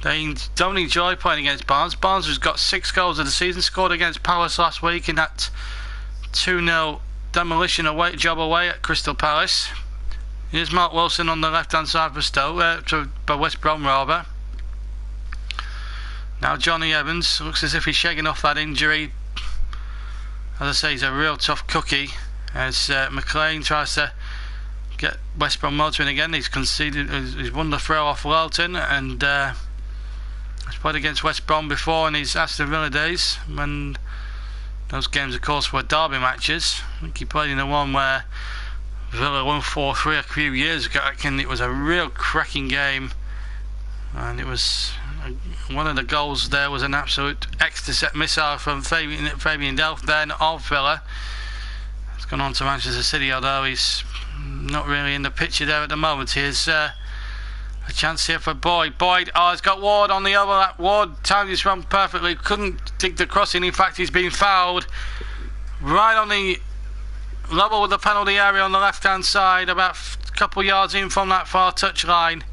they don't enjoy playing against Barnes. Barnes has got 6 goals of the season, scored against Palace last week in that 2-0 demolition job away at Crystal Palace. Here's Mark Wilson on the left hand side for West Brom rather. Now Johnny Evans looks as if he's shaking off that injury. As I say, he's a real tough cookie as McLean tries to get West Brom motoring again. He's won the throw off Welton, and he's played against West Brom before in his Aston Villa days, when those games of course were derby matches. I think he played in the one where Villa won 4-3 a few years ago, and it was a real cracking game, and it was one of the goals there was an absolute extra missile from Fabian Delph then of Villa. He's gone on to Manchester City, although he's not really in the picture there at the moment. Here's a chance here for Boyd. Boyd, he's got Ward on the overlap. Ward timed his run perfectly, couldn't dig the crossing. In fact, he's been fouled right on the level with the penalty area on the left hand side, about a couple yards in from that far touch line,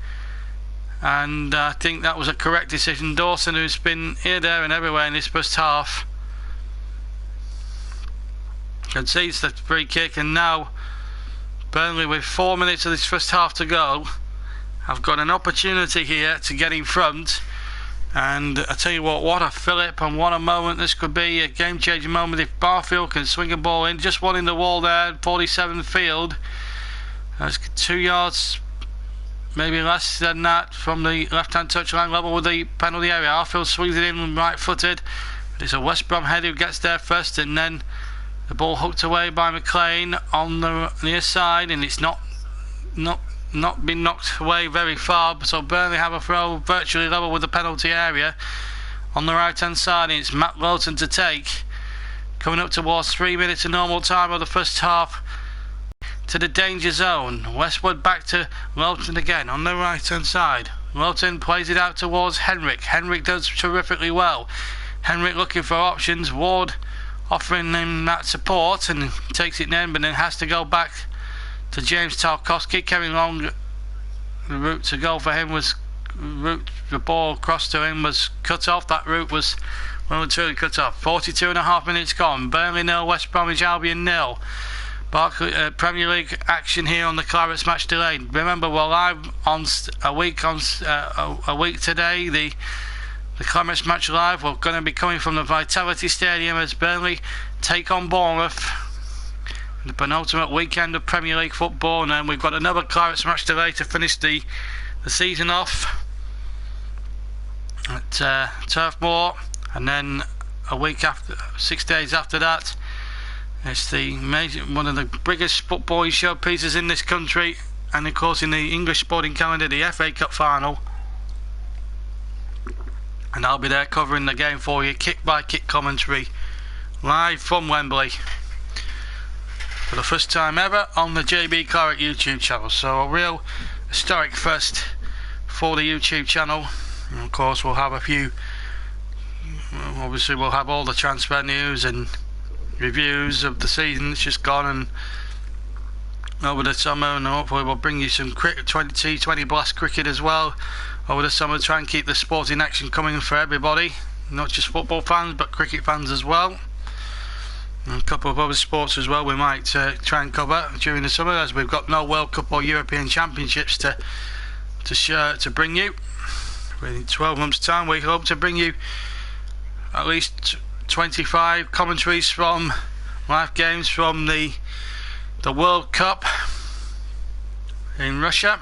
and I think that was a correct decision. Dawson, who's been here, there and everywhere in this first half, concedes the free kick, and now Burnley, with 4 minutes of this first half to go, have got an opportunity here to get in front. And I tell you what a fillip and what a moment this could be, a game-changing moment if Barfield can swing a ball in. Just one in the wall there, 47 Field. That's 2 yards, maybe less than that, from the left-hand touchline level with the penalty area. Barfield swings it in right-footed. It's a West Brom head who gets there first, and then the ball hooked away by McLean on the near side, and it's not been knocked away very far, so Burnley have a throw virtually level with the penalty area on the right hand side, and it's Matt Lowton to take, coming up towards 3 minutes of normal time of the first half, to the danger zone. Westwood back to Lowton again on the right hand side. Lowton plays it out towards Henrik. Henrik does terrifically well. Henrik looking for options. Ward offering him that support and takes it in, but then has to go back to James Tarkowski. Kevin Long, the route to go for him was the ball crossed to him was cut off. That route was momentarily cut off. 42.5 minutes gone. Burnley 0, West Bromwich Albion 0. Barclays, Premier League action here on the Clarets Match Delayed. Remember, we're live on a week today. The Clarets Match Live. We're going to be coming from the Vitality Stadium as Burnley take on Bournemouth. The penultimate weekend of Premier League football, and then we've got another Clarets Match Delay to finish the season off at Turf Moor, and then a week after, 6 days after that, it's one of the biggest footballing showpieces in this country, and of course in the English sporting calendar, the FA Cup final. And I'll be there covering the game for you, kick by kick commentary, live from Wembley, for the first time ever on the JB Claret YouTube channel. So a real historic first for the YouTube channel. And of course we'll have obviously we'll have all the transfer news and reviews of the season that's just gone and over the summer, and hopefully we'll bring you some T20 Blast cricket as well over the summer. Try and keep the sporting action coming for everybody, not just football fans but cricket fans as well, and a couple of other sports as well we might try and cover during the summer, as we've got no World Cup or European Championships to bring you. In 12 months time we hope to bring you at least 25 commentaries from live games from the World Cup in Russia,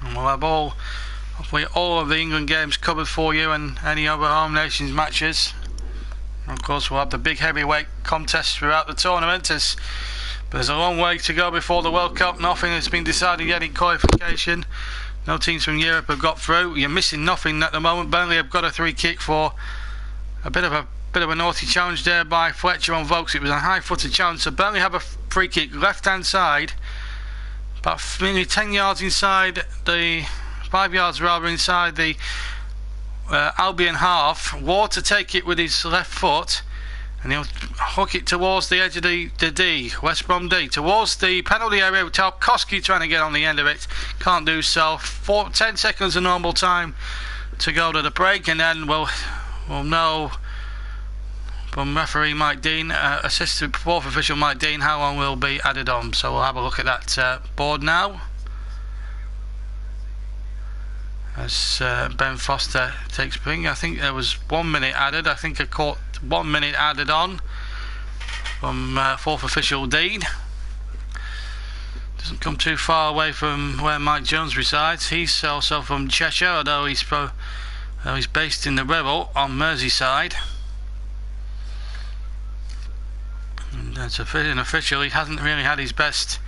and we'll have hopefully all of the England games covered for you, and any other home nations matches. And of course we'll have the big heavyweight contests throughout the tournament, but there's a long way to go before the World Cup. Nothing has been decided yet in qualification. No teams from Europe have got through. You're missing nothing at the moment. Burnley have got a free kick for a bit of a naughty challenge there by Fletcher on Vokes. It was a high-footed challenge, so Burnley have a free kick left-hand side, about nearly 10 yards inside the 5 yards rather inside the Albion half. Ward to take it with his left foot, and he'll hook it towards the edge of the D, West Brom D, towards the penalty area. Tarkowski trying to get on the end of it, can't do so. 10 seconds of normal time to go to the break, and then we'll know from referee Mike Dean, assistant fourth official Mike Dean, how long will be added on. So we'll have a look at that board now as Ben Foster takes ping. I think there was 1 minute added. I think I caught 1 minute added on from fourth official Dean. Doesn't come too far away from where Mike Jones resides. He's also from Cheshire, although he's based in the Wirral on Merseyside. And officially hasn't really had his best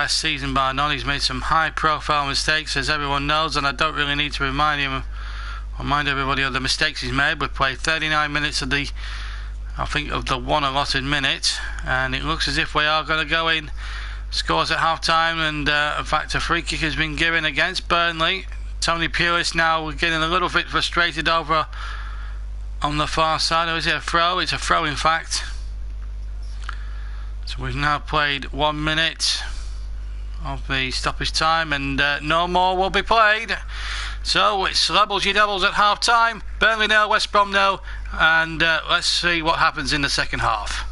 season by none. He's made some high profile mistakes, as everyone knows, and I don't really need to remind everybody of the mistakes he's made. We've played 39 minutes of the one allotted minute, and it looks as if we are going to go in scores at half time, and in fact a free kick has been given against Burnley. Tony Pulis now getting a little bit frustrated over on the far side. Or is it a throw? It's a throw in fact. So we've now played 1 minute of the stoppage time, and no more will be played. So it's Rebels ye Devils at half time. Burnley 0, West Brom 0, and let's see what happens in the second half.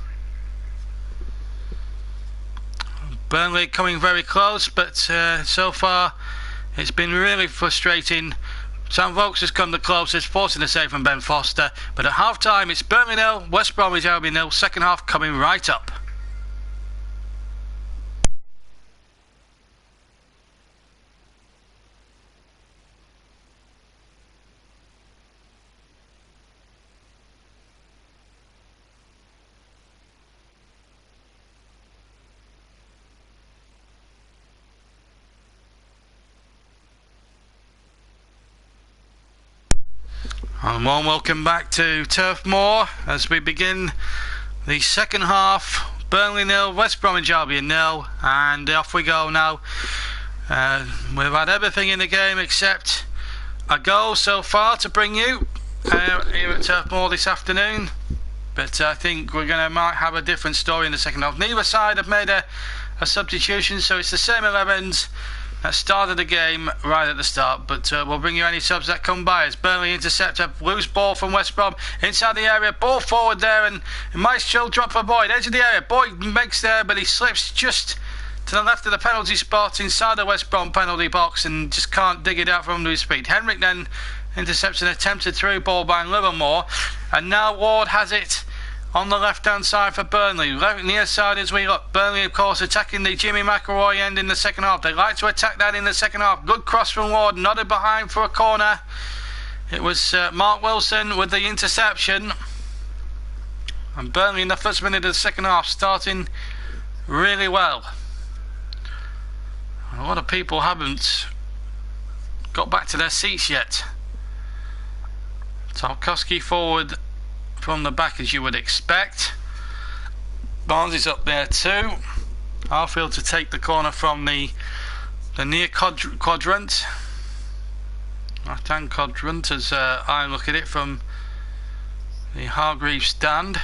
Burnley coming very close, but so far it's been really frustrating. Sam Vokes has come the closest, forcing a save from Ben Foster, but at half time it's Burnley 0, West Bromwich Albion 0, second half coming right up. And warm welcome back to Turf Moor as we begin the second half. Burnley 0, West Bromwich Albion 0, and off we go now. We've had everything in the game except a goal so far to bring you here at Turf Moor this afternoon. But I think we're going to might have a different story in the second half. Neither side have made a substitution, so it's the same 11s that started the game right at the start. But we'll bring you any subs that come by. As Burnley intercept a loose ball from West Brom inside the area, ball forward there, and it might still drop for Boyd. Edge of the area, Boyd makes there, but he slips just to the left of the penalty spot inside the West Brom penalty box and just can't dig it out from under his feet. Henrik then intercepts an attempted through ball by Livermore, and now Ward has it on the left hand side for Burnley. Near side as we look. Burnley of course attacking the Jimmy McElroy end in the second half. They like to attack that in the second half. Good cross from Ward, nodded behind for a corner. It was Mark Wilson with the interception, and Burnley in the first minute of the second half starting really well. A lot of people haven't got back to their seats yet. Tarkowski forward from the back as you would expect. Barnes is up there too. Arfield to take the corner from the near quadrant. Left hand quadrant as I look at it from the Hargreaves stand.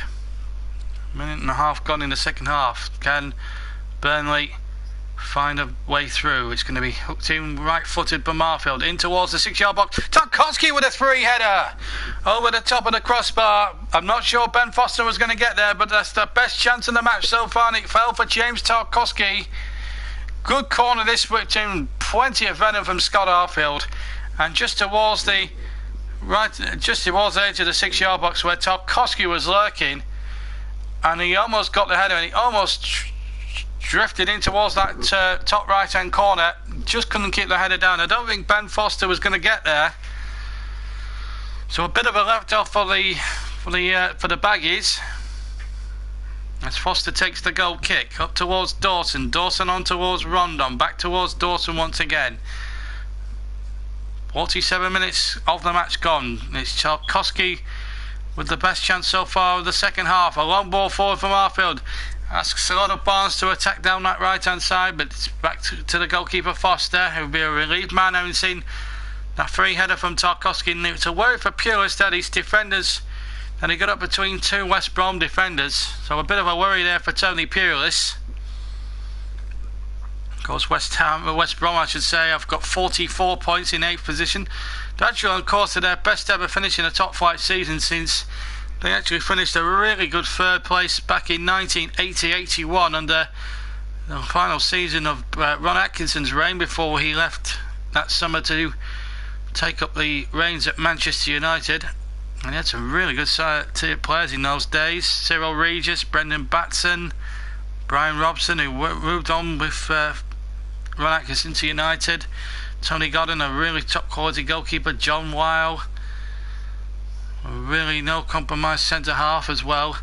Minute and a half gone in the second half. Can Burnley find a way through? It's going to be hooked in right-footed by Marfield in towards the 6-yard box. Tarkowski with a free-header over the top of the crossbar. I'm not sure Ben Foster was going to get there, but that's the best chance of the match so far, and it fell for James Tarkowski. Good corner this with him, plenty of venom from Scott Arfield, and just towards the edge of the 6-yard box where Tarkowski was lurking, and he almost got the header, and he almost drifted in towards that top right hand corner. Just couldn't keep the header down. I don't think Ben Foster was going to get there, so a bit of a left off for the Baggies as Foster takes the goal kick up towards Dawson. Dawson on towards Rondon, back towards Dawson once again. 47 minutes of the match gone. It's Tarkowski with the best chance so far of the second half. A long ball forward from Arfield. Asks a lot of Barnes to attack down that right hand side, but it's back to the goalkeeper Foster, who will be a relieved man having seen that free header from Tarkowski. And it's a worry for Pulis that his defenders, and he got up between two West Brom defenders, so a bit of a worry there for Tony Pulis. Of course West Brom I should say have got 44 points in 8th position. They're actually on course to their best ever finish in a top flight season since they actually finished a really good third place back in 1980-81 under the final season of Ron Atkinson's reign before he left that summer to take up the reins at Manchester United. And he had some really good players in those days. Cyril Regis, Brendan Batson, Brian Robson, who moved on with Ron Atkinson to United. Tony Godden, a really top quality goalkeeper. John Weil, really no compromise centre half as well.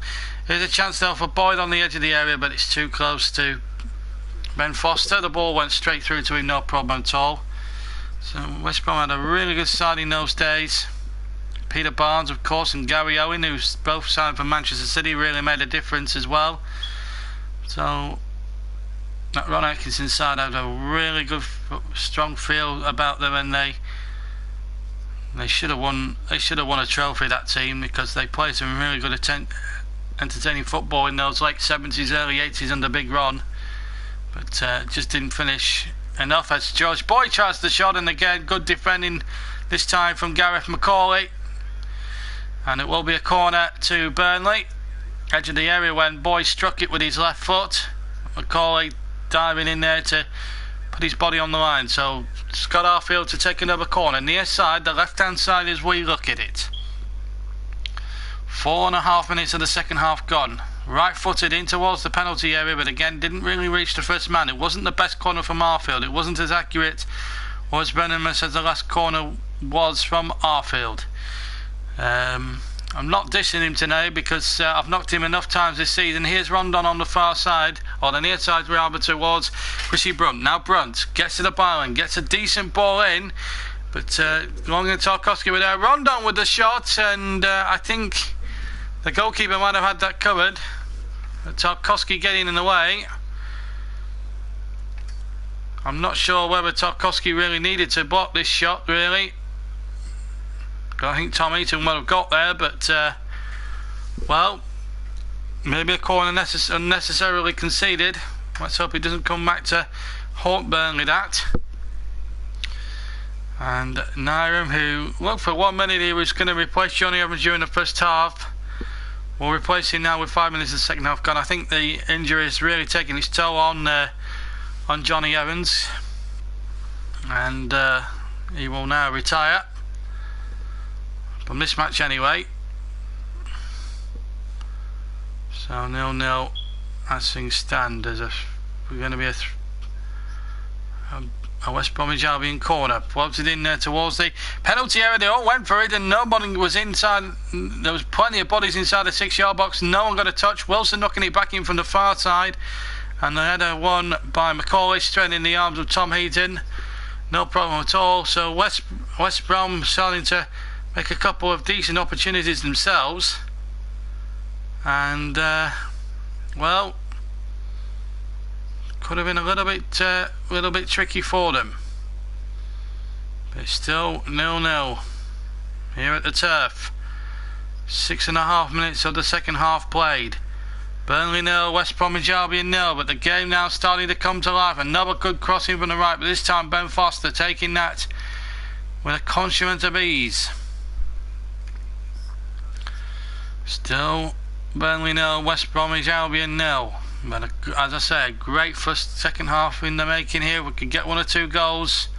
There's a chance though for Boyd on the edge of the area, but it's too close to Ben Foster. The ball went straight through to him, no problem at all. So West Brom had a really good side in those days. Peter Barnes of course and Gary Owen, who's both signed for Manchester City, really made a difference as well. So that Ron Atkinson side had a really good strong feel about them, and they should have won. They should have won a trophy, that team, because they played some really good entertaining football in those late 70s, early 80s under Big Ron, but just didn't finish enough as George Boyd tries the shot, and again good defending this time from Gareth McCauley, and it will be a corner to Burnley. Edge of the area when Boyd struck it with his left foot. McCauley diving in there to put his body on the line, so Scott Arfield to take another corner near side, the left hand side as we look at it. 4.5 minutes of the second half gone. Right footed in towards the penalty area, but again didn't really reach the first man. It wasn't the best corner from Arfield. It wasn't as accurate or as venomous as the last corner was from Arfield. I'm not dissing him today because I've knocked him enough times this season. Here's Rondon on the far side, or the near side rather, towards Chrissy Brunt. Now Brunt gets to the byline, gets a decent ball in, but long and Tarkowski with there. Rondon with the shot, and I think the goalkeeper might have had that covered. But Tarkowski getting in the way. I'm not sure whether Tarkowski really needed to block this shot, really. I think Tom Heaton would have got there, but well, maybe a corner unnecessarily conceded. Let's hope it doesn't come back to haunt Burnley that. And Nyram, who looked for 1 minute he was going to replace Johnny Evans during the first half, will replace him now with 5 minutes of the second half gone. I think the injury is really taking its toll on Johnny Evans, and he will now retire from this match anyway. So 0-0 as things stand. We're going to be a West Bromwich Albion corner, floated in there towards the penalty area. They all went for it and nobody was inside. There was plenty of bodies inside the 6-yard box. No one got a touch. Wilson knocking it back in from the far side, and the header won by McCauley, straight in the arms of Tom Heaton. No problem at all. So West Brom starting to make a couple of decent opportunities themselves, and well, could have been a little bit tricky for them, but still 0-0 here at the turf. 6.5 minutes of the second half played. Burnley 0, West Bromwich Albion 0, but the game now starting to come to life. Another good crossing from the right, but this time Ben Foster taking that with a consummate of ease. Still Burnley 0, West Bromwich Albion 0. But as I say, a great second half in the making here. We could get 1 or 2 goals,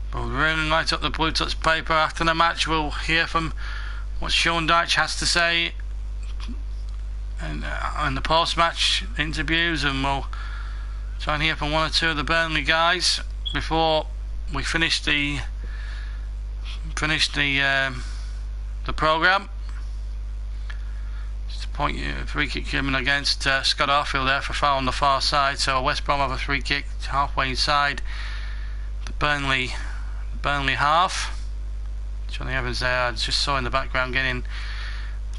but we're running right up the Blue Touch paper. After the match we'll hear from what Sean Dyche has to say in the post-match interviews, and we'll try and hear from 1 or 2 of the Burnley guys before we finish the programme. Point free kick coming against Scott Arfield there for foul on the far side. So West Brom have a free kick halfway inside the Burnley half. Johnny Evans there, I just saw in the background getting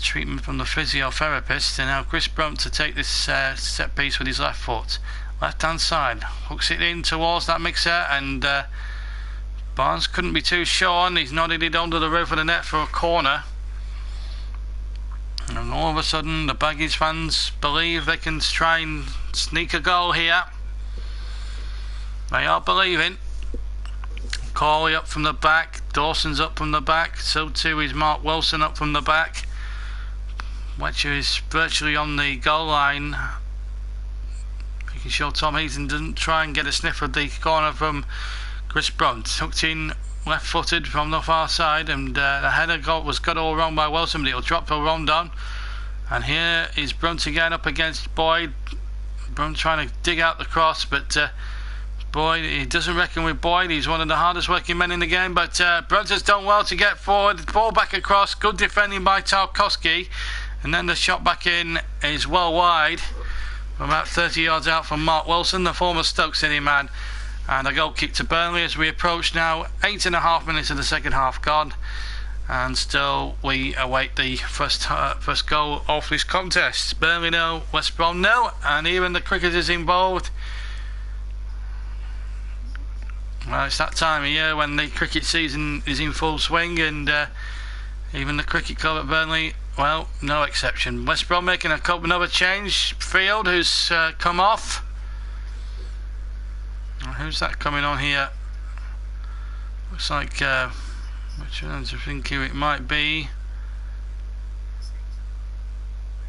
treatment from the physiotherapist, and now Chris Brunt to take this set piece with his left foot, left hand side, hooks it in towards that mixer, and Barnes couldn't be too sure, and he's nodded it onto the roof of the net for a corner. And all of a sudden the Baggies fans believe they can try and sneak a goal here. They are believing. Corley up from the back, Dawson's up from the back, so too is Mark Wilson up from the back. Wetcher is virtually on the goal line, making sure Tom Heaton doesn't try and get a sniff of the corner from Chris Brunt. Hooked in left footed from the far side, and the header was got all wrong by Wilson, but it'll drop for Rondon. And here is Brunt again up against Boyd. Brunt trying to dig out the cross, but Boyd, he doesn't reckon with Boyd. He's one of the hardest working men in the game, but Brunt has done well to get forward. Ball back across, good defending by Tarkowski, and then the shot back in is well wide, from about 30 yards out from Mark Wilson, the former Stoke City man. And a goal kick to Burnley as we approach now 8.5 minutes of the second half gone, and still we await the first goal of this contest. Burnley 0, West Brom 0, and even the cricketers involved. Well, it's that time of year when the cricket season is in full swing, and even the cricket club at Burnley, well, no exception. West Brom making another change. Field, who's come off. Who's that coming on here? Looks like which ones I think it might be.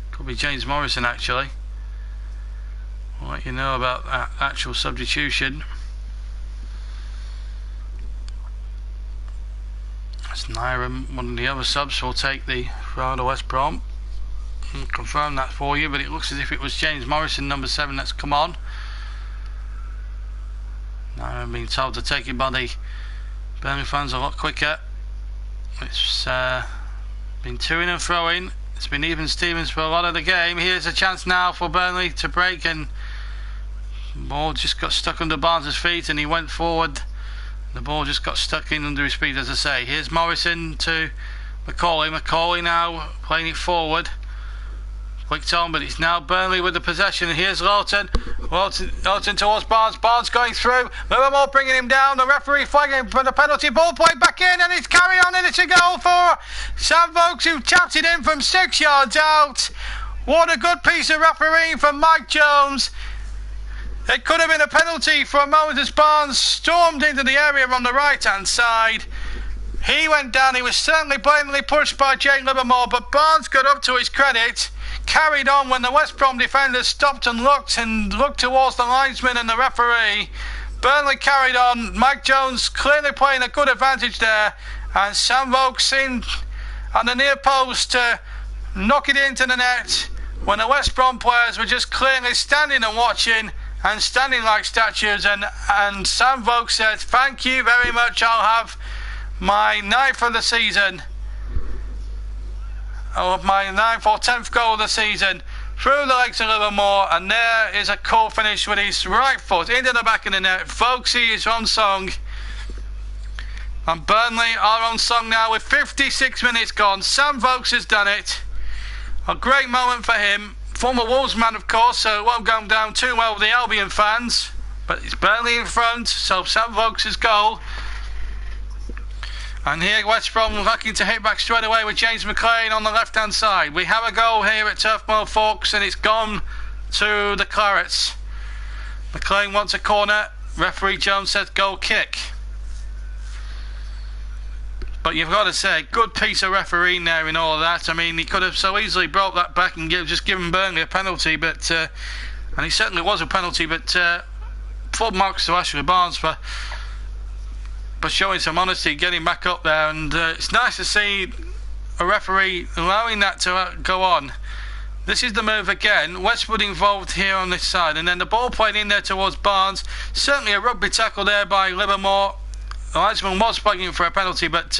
Could be James Morrison actually. I'll let you know about that actual substitution. That's Nyram, one of the other subs, will take the Florida West Brom. I'll confirm that for you, but it looks as if it was James Morrison, number 7, that's come on. Now I'm being told to take it by the Burnley fans a lot quicker. It's been to-ing and throwing. It's been even Stevens for a lot of the game. Here's a chance now for Burnley to break, and the ball just got stuck under Barnes' feet and he went forward. The ball just got stuck in under his feet, as I say. Here's Morrison to McCauley. McCauley now playing it forward. Flicked on, but it's now Burnley with the possession. And here's Lawton. Lawton towards Barnes. Barnes going through. Livermore bringing him down. The referee flagging for the penalty. Ball played back in, and it's carry on, and it's a goal for Sam Vokes, who tapped it in from 6 yards out. What a good piece of refereeing from Mike Jones. It could have been a penalty for a moment as Barnes stormed into the area on the right-hand side. He went down. He was certainly blatantly pushed by Jake Livermore, but Barnes got up to his credit. Carried on when the West Brom defenders stopped and looked towards the linesman and the referee. Burnley carried on. Mike Jones clearly playing a good advantage there, and Sam Vokes in on the near post to knock it into the net when the West Brom players were just clearly standing and watching and standing like statues, and Sam Vokes said, "Thank you very much, I'll have my 9th of the season, or my 9th or 10th goal of the season," through the legs of Livermore, and there is a cool finish with his right foot into the back of the net. Vokesy is on song, and Burnley are on song now with 56 minutes gone. Sam Vokes has done it. A great moment for him. Former Wolves man, of course, so it won't go down too well with the Albion fans, but it's Burnley in front, so Sam Vokes' goal. And here West Brom looking to hit back straight away with James McLean on the left hand side. We have a goal here at Turf Moor Forks, and it's gone to the Clarets. McLean wants a corner. Referee Jones says goal kick. But you've got to say, good piece of refereeing there in all of that. I mean, he could have so easily brought that back and just given Burnley a penalty, but and he certainly was a penalty, but full marks to Ashley Barnes for showing some honesty, getting back up there, and it's nice to see a referee allowing that to go on. This is the move again. Westwood involved here on this side, and then the ball played in there towards Barnes. Certainly a rugby tackle there by Livermore. The linesman was flagging for a penalty, but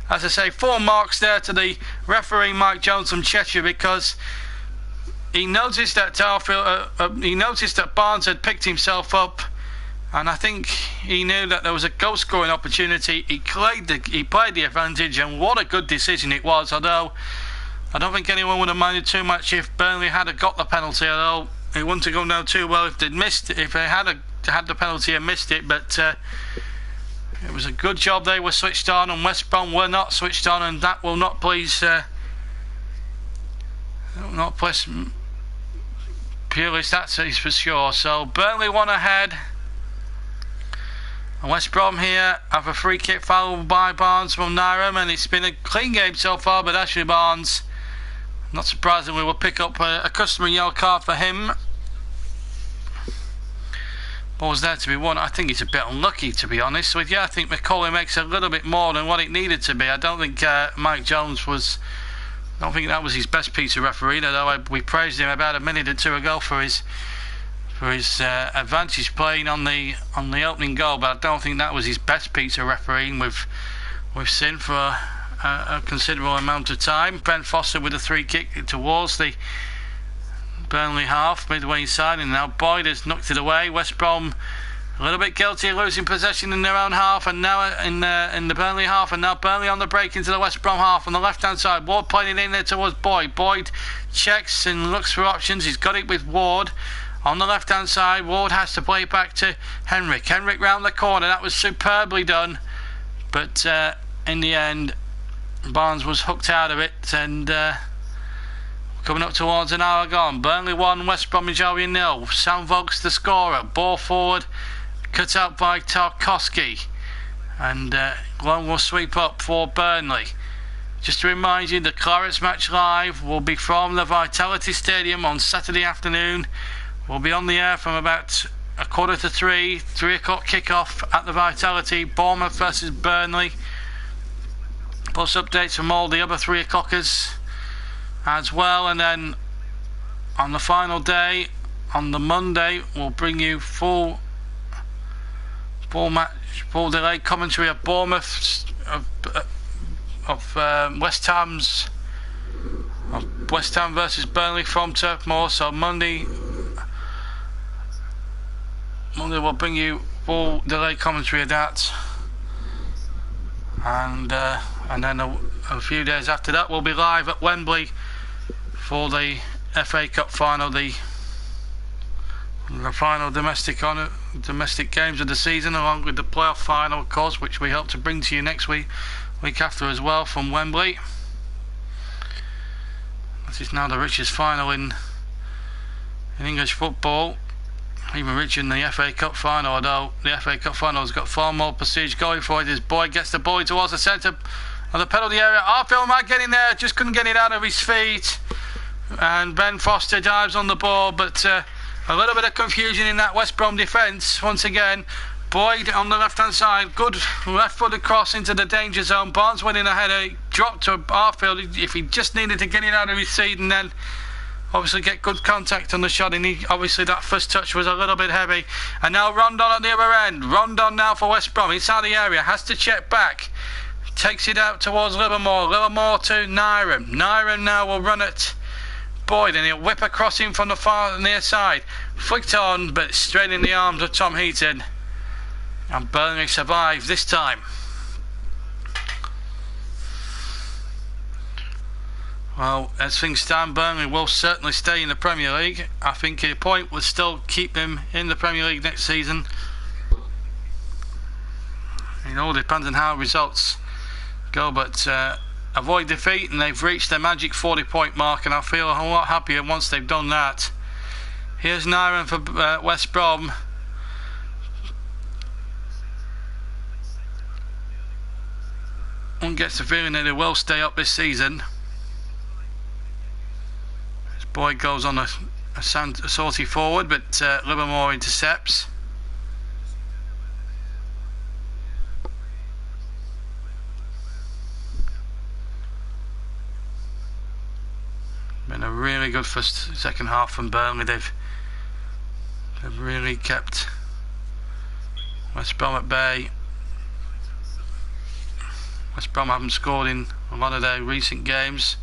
as I say, 4 marks there to the referee Mike Jones from Cheshire, because he noticed that Barnes had picked himself up, and I think he knew that there was a goal scoring opportunity. He played the advantage, and what a good decision it was. Although I don't think anyone would have minded too much if Burnley had got the penalty. Although it wouldn't have gone down too well if they'd missed it, if they had the penalty and missed it. But it was a good job they were switched on, and West Brom were not switched on, and that will not please purists, that is for sure. So Burnley 1 ahead. And West Brom here have a free kick foul by Barnes from Nyram, and it's been a clean game so far, but Ashley Barnes, not surprisingly, will pick up a customary yellow card for him. Ball's there to be won. I think he's a bit unlucky, to be honest with you. I think McCauley makes a little bit more than what it needed to be. I don't think Mike Jones was... I don't think that was his best piece of refereeing, although we praised him about a minute or two ago for his advantage playing on the opening goal, but I don't think that was his best piece of refereeing. We've seen for a considerable amount of time. Ben Foster with a free kick towards the Burnley half, midway inside, and now Boyd has knocked it away. West Brom a little bit guilty of losing possession in their own half, and now in the Burnley half, and now Burnley on the break into the West Brom half on the left hand side. Ward playing it in there towards Boyd. Boyd checks and looks for options. He's got it with Ward. On the left hand side, Ward has to play it back to Henrik. Henrik round the corner. That was superbly done, but in the end Barnes was hooked out of it, and coming up towards an hour gone. Burnley 1, West Bromwich Albion 0. Sam Vokes the scorer. Ball forward, cut out by Tarkowski, and Long will sweep up for Burnley. Just to remind you, the Clarets Match Live will be from the Vitality Stadium on Saturday afternoon. We'll be on the air from about 2:45, 3 o'clock kickoff at the Vitality. Bournemouth versus Burnley. Plus updates from all the other 3 o'clockers as well, and then on the final day, on the Monday, we'll bring you full delayed commentary of Bournemouth, of West Ham versus Burnley from Turf Moor. So Monday we'll bring you full delayed commentary of that, and then a few days after that we'll be live at Wembley for the FA Cup final, the final domestic games of the season, along with the playoff final, of course, which we hope to bring to you next week after as well, from Wembley. This is now the richest final in English football, even richer than the FA Cup final, although the FA Cup final has got far more prestige going for it. As Boyd gets the ball towards the centre of the penalty area. Arfield might get in there, just couldn't get it out of his feet, and Ben Foster dives on the ball, but a little bit of confusion in that West Brom defence once again. Boyd on the left hand side, good left footed cross into the danger zone. Barnes winning a header, dropped to Arfield if he just needed to get it out of his seat and then obviously get good contact on the shot. And obviously that first touch was a little bit heavy. And now Rondon at the other end. Rondon now for West Brom inside the area, has to check back, takes it out towards Livermore. Livermore to Nyram. Nyram now will run at Boyd and he'll whip across him from the far near side. Flicked on, but straight in the arms of Tom Heaton. And Burnley survive this time. Well, as things stand, Burnley will certainly stay in the Premier League. I think a point would still keep them in the Premier League next season. It all depends on how results go, but avoid defeat, and they've reached their magic 40-point mark, and I feel a whole lot happier once they've done that. Here's Nyram for West Brom. One gets the feeling that they will stay up this season. As Boyd goes on a sortie forward, but Livermore intercepts. Been a really good second half from Burnley. They've really kept West Brom at bay. West Brom haven't scored in a lot of their recent games.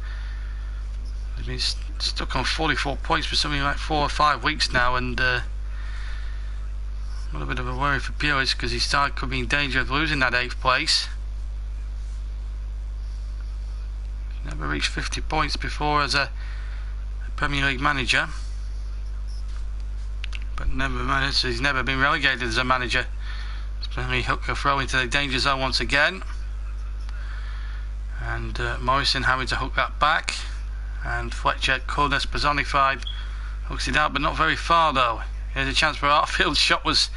They've been stuck on 44 points for something like 4 or 5 weeks now, and a little bit of a worry for Pulis because he could be in danger of losing that 8th place. Never reached 50 points before as a Premier League manager, but he's never been relegated as a manager. Burnley hook a throw into the danger zone once again, and Morrison having to hook that back, and Fletcher, coolness personified, hooks it out, but not very far though. Here's a chance for Arfield's shot was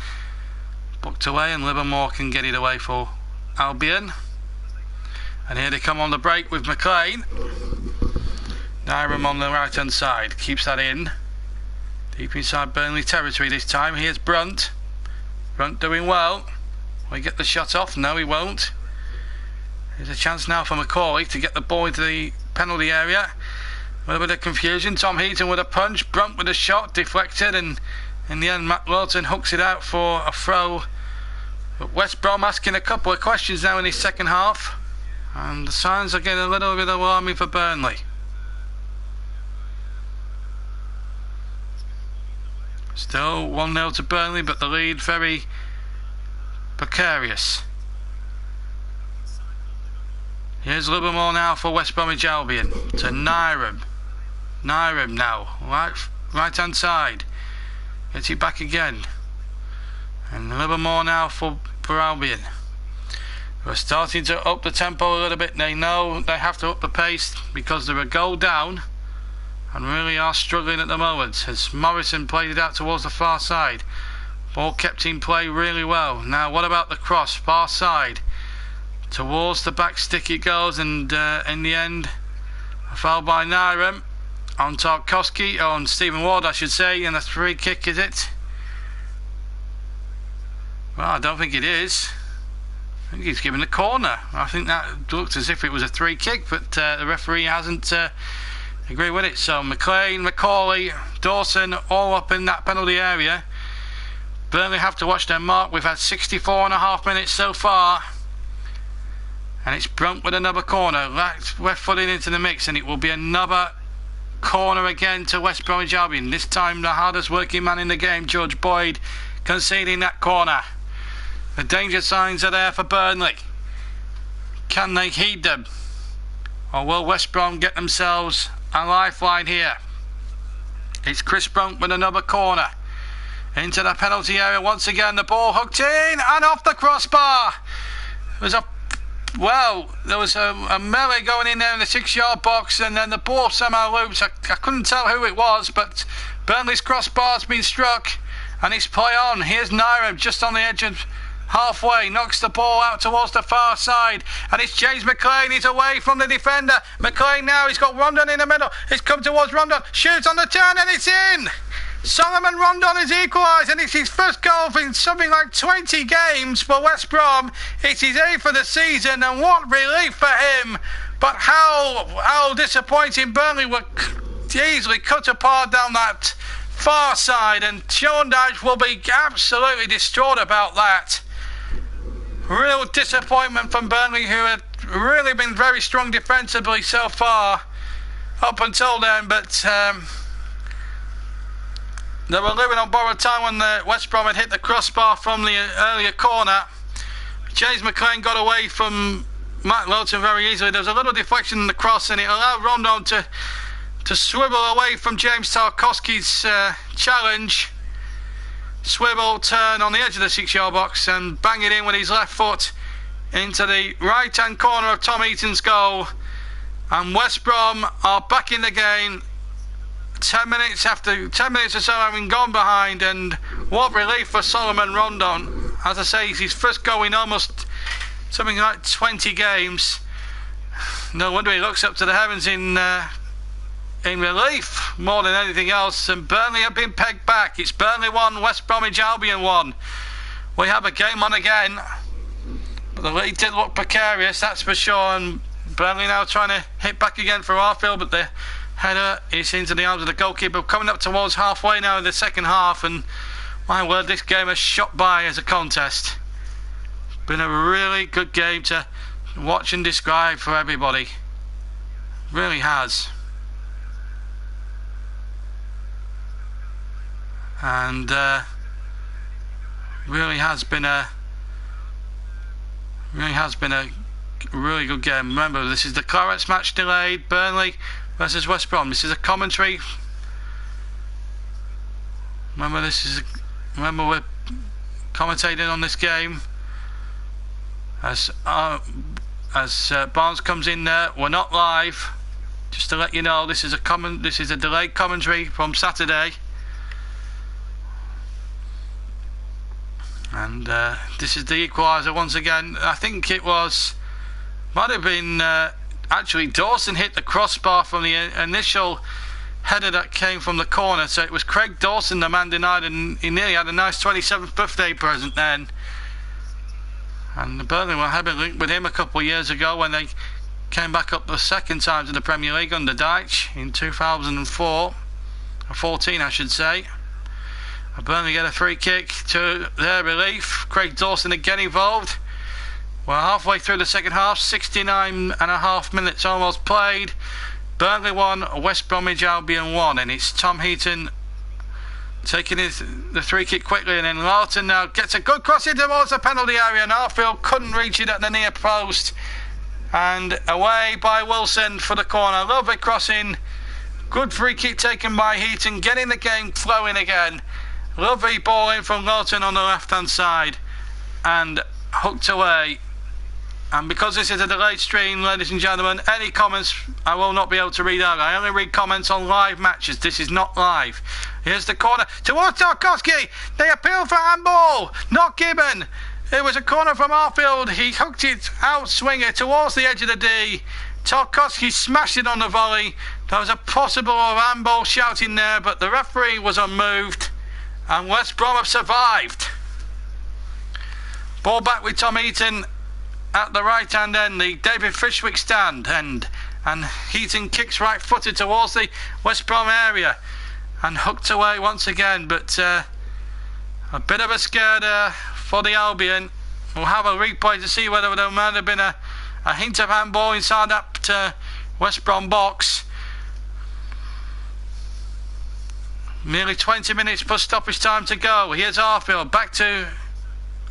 booked away, and Livermore can get it away for Albion. And here they come on the break with McLean. Nyram on the right hand side, keeps that in, deep inside Burnley territory this time. Here's Brunt. Brunt doing well. Will he get the shot off? No, he won't. There's a chance now for Macaulay to get the ball into the penalty area. A little bit of confusion. Tom Heaton with a punch, Brunt with a shot, deflected, and in the end Matt Wilton hooks it out for a throw. But West Brom asking a couple of questions now in his second half, and the signs are getting a little bit alarming for Burnley. Still 1-0 to Burnley, but the lead very precarious. Here's Livermore now for West Bromwich Albion to Nyram. Nyram now, right hand side. Gets it back again. And Livermore now for Albion. We're starting to up the tempo a little bit. They know they have to up the pace because they're a goal down and really are struggling at the moment, as Morrison played it out towards the far side. Ball kept in play really well. Now what about the cross, far side? Towards the back stick it goes, and in the end a foul by Nyram on Tarkowski, on Stephen Ward I should say, and a free kick, is it? Well, I don't think it is. I think he's given a corner. I think that looked as if it was a free kick, but the referee hasn't agreed with it. So McLean, Macaulay, Dawson all up in that penalty area. Burnley have to watch their mark. We've had 64.5 minutes so far, and it's Brunt with another corner, left footed into the mix, and it will be another corner again to West Bromwich Albion. This time the hardest working man in the game, George Boyd, conceding that corner. The danger signs are there for Burnley. Can they heed them, or will West Brom get themselves a lifeline here? It's Chris Brunk with another corner. Into the penalty area once again. The ball hooked in and off the crossbar. There was a melee going in there in the 6-yard box, and then the ball somehow looped. I couldn't tell who it was, but Burnley's crossbar's been struck, and it's play on. Here's Naira just on the edge of halfway, knocks the ball out towards the far side, and it's James McLean. He's away from the defender. McLean now, he's got Rondon in the middle. It's come towards Rondon, shoots on the turn, and it's in. Solomon Rondon has equalised, and it's his first goal in something like 20 games for West Brom. It's his 8th for the season, and what relief for him. But how disappointing. Burnley were easily cut apart down that far side, and Sean Dyche will be absolutely distraught about that. Real disappointment from Burnley, who had really been very strong defensively so far up until then, but they were living on borrowed time when the West Brom had hit the crossbar from the earlier corner. James McLean got away from Matt Lowton very easily. There was a little deflection in the cross, and it allowed Rondon to swivel away from James Tarkowski's challenge. Swivel, turn on the edge of the 6-yard box and bang it in with his left foot into the right-hand corner of Tom Heaton's goal. And West Brom are back in the game 10 minutes or so having gone behind, and what relief for Solomon Rondon. As I say, it's his first goal in almost something like 20 games. No wonder he looks up to the heavens in relief more than anything else. And Burnley have been pegged back. It's Burnley 1, West Bromwich Albion 1. We have a game on again, but the lead did look precarious, that's for sure. And Burnley now trying to hit back again for Arfield, but the header is into the arms of the goalkeeper. Coming up towards halfway now in the second half, and my word, this game has shot by as a contest. Been a really good game to watch and describe for everybody. Really has. And really has been a really good game. Remember, this is the Clarets Match Delayed, Burnley versus West Brom. This is a commentary. Remember, we're commentating on this game as Barnes comes in there. We're not live, just to let you know. This is a delayed commentary from Saturday. And this is the equaliser once again. I think might have been actually Dawson hit the crossbar from the initial header that came from the corner. So it was Craig Dawson the man denied, and he nearly had a nice 27th birthday present then. And Burnley were having linked with him a couple of years ago when they came back up the second time to the Premier League under Dyche in 2004, or 14 I should say. Burnley get a free kick to their relief. Craig Dawson again involved. We're halfway through the second half, 69.5 minutes almost played. Burnley 1, West Bromwich Albion 1, and it's Tom Heaton taking the free kick quickly, and then Lawton now gets a good cross in towards the penalty area, and Arfield couldn't reach it at the near post, and away by Wilson for the corner. Lovely crossing, good free kick taken by Heaton, getting the game flowing again. Lovely ball in from Lawton on the left hand side and hooked away. And because this is a delayed stream, ladies and gentlemen, any comments I will not be able to read out. I only read comments on live matches. This is not live. Here's the corner towards Tarkowski. They appeal for handball, not given. It was a corner from Arfield. He hooked it out swinger towards the edge of the D. Tarkowski smashed it on the volley. There was a possible handball shouting there, but the referee was unmoved. And West Brom have survived. Ball back with Tom Heaton at the right hand end, the David Fishwick stand end, and Heaton kicks right footed towards the West Brom area and hooked away once again, but a bit of a scare there for the Albion. We'll have a replay to see whether there might have been a hint of handball inside that West Brom box. Nearly 20 minutes plus stoppage time to go. Here's Arfield, back to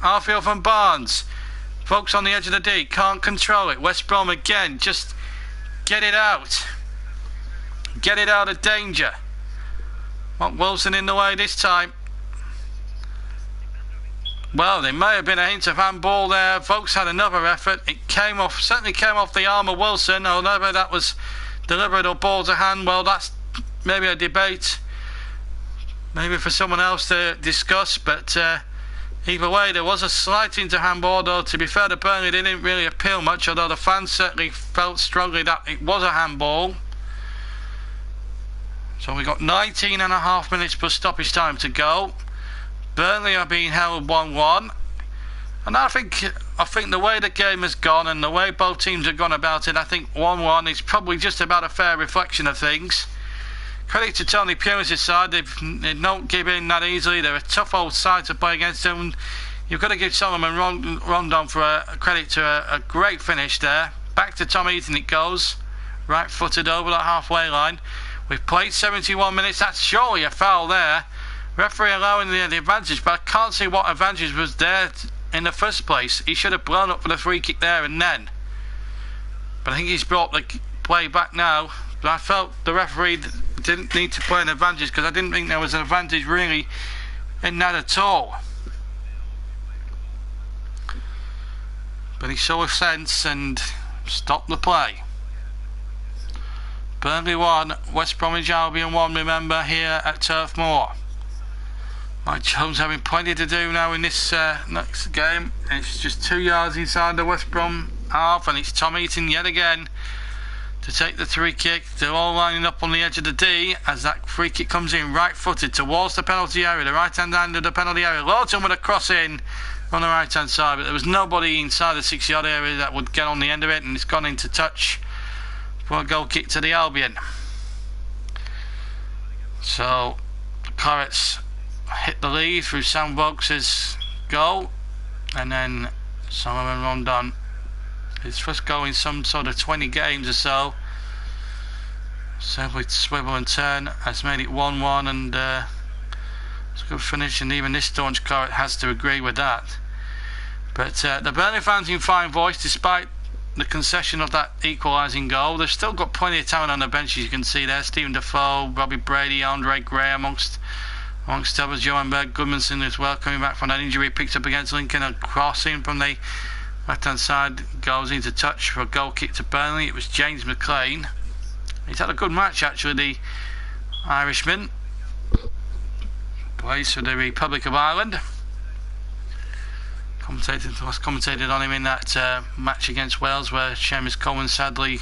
Arfield from Barnes. Folks on the edge of the D, can't control it. West Brom again, just get it out. Get it out of danger. Want Wilson in the way this time. Well, there may have been a hint of handball there. Vokes had another effort. It came off, certainly came off the arm of Wilson. Although that was deliberate or ball to hand, well, that's maybe a debate. Maybe for someone else to discuss. But either way, there was a slight into handball, though to be fair to Burnley, they didn't really appeal much, although the fans certainly felt strongly that it was a handball. So we got 19.5 minutes plus stoppage time to go. Burnley are being held 1-1, and I think the way the game has gone and the way both teams have gone about it, I think 1-1 is probably just about a fair reflection of things. Credit to Tony Pulis' side, they don't give in that easily. They're a tough old side to play against them. You've got to give Solomon Rondon for a credit to a great finish there. Back to Tom Eaton it goes, right footed over the halfway line. We've played 71 minutes, that's surely a foul there. Referee allowing the advantage, but I can't see what advantage was there in the first place. He should have blown up for the free kick there and then. But I think he's brought the play back now. But I felt the referee didn't need to play an advantage, because I didn't think there was an advantage really in that at all. But he saw sense and stopped the play. Burnley 1, West Bromwich Albion 1, remember, here at Turf Moor. Mike Jones having plenty to do now in this next game. It's just 2 yards inside the West Brom half, and it's Tom Eaton yet again to take the free kick. They're all lining up on the edge of the D as that free kick comes in right footed towards the penalty area, the right hand end of the penalty area. Lawton with a cross in on the right hand side, but there was nobody inside the 6 yard area that would get on the end of it, and it's gone into touch for a goal kick to the Albion. So Clarets hit the lead through Sam Vokes' goal, and then Solomon Rondon, his first goal in some sort of 20 games or so. Simply swivel and turn has made it 1-1, and it's a good finish, and even this staunch Claret has to agree with that. But the Burnley fans in fine voice, despite the concession of that equalising goal. They've still got plenty of talent on the bench, as you can see there. Stephen Defoe, Robbie Brady, Andre Gray amongst others. Johan Berg Goodmanson as well, coming back from that injury, picked up against Lincoln. A crossing from the left hand side goes into touch for a goal kick to Burnley. It was James McLean. He's had a good match actually, the Irishman. Plays for the Republic of Ireland. Commentated on him in that match against Wales, where Seamus Coleman sadly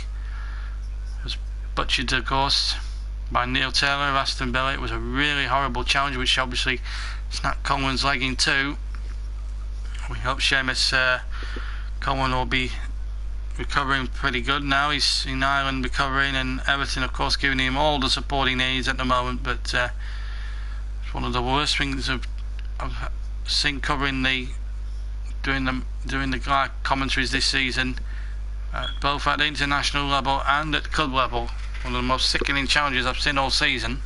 was butchered, of course, by Neil Taylor of Aston Villa. It was a really horrible challenge, which obviously snapped Coleman's leg in two. We hope Seamus Coleman will be recovering pretty good now. He's in Ireland recovering, and Everton, of course, giving him all the support he needs at the moment. But it's one of the worst things I've seen covering doing the commentaries this season, both at the international level and at club level. One of the most sickening challenges I've seen all season.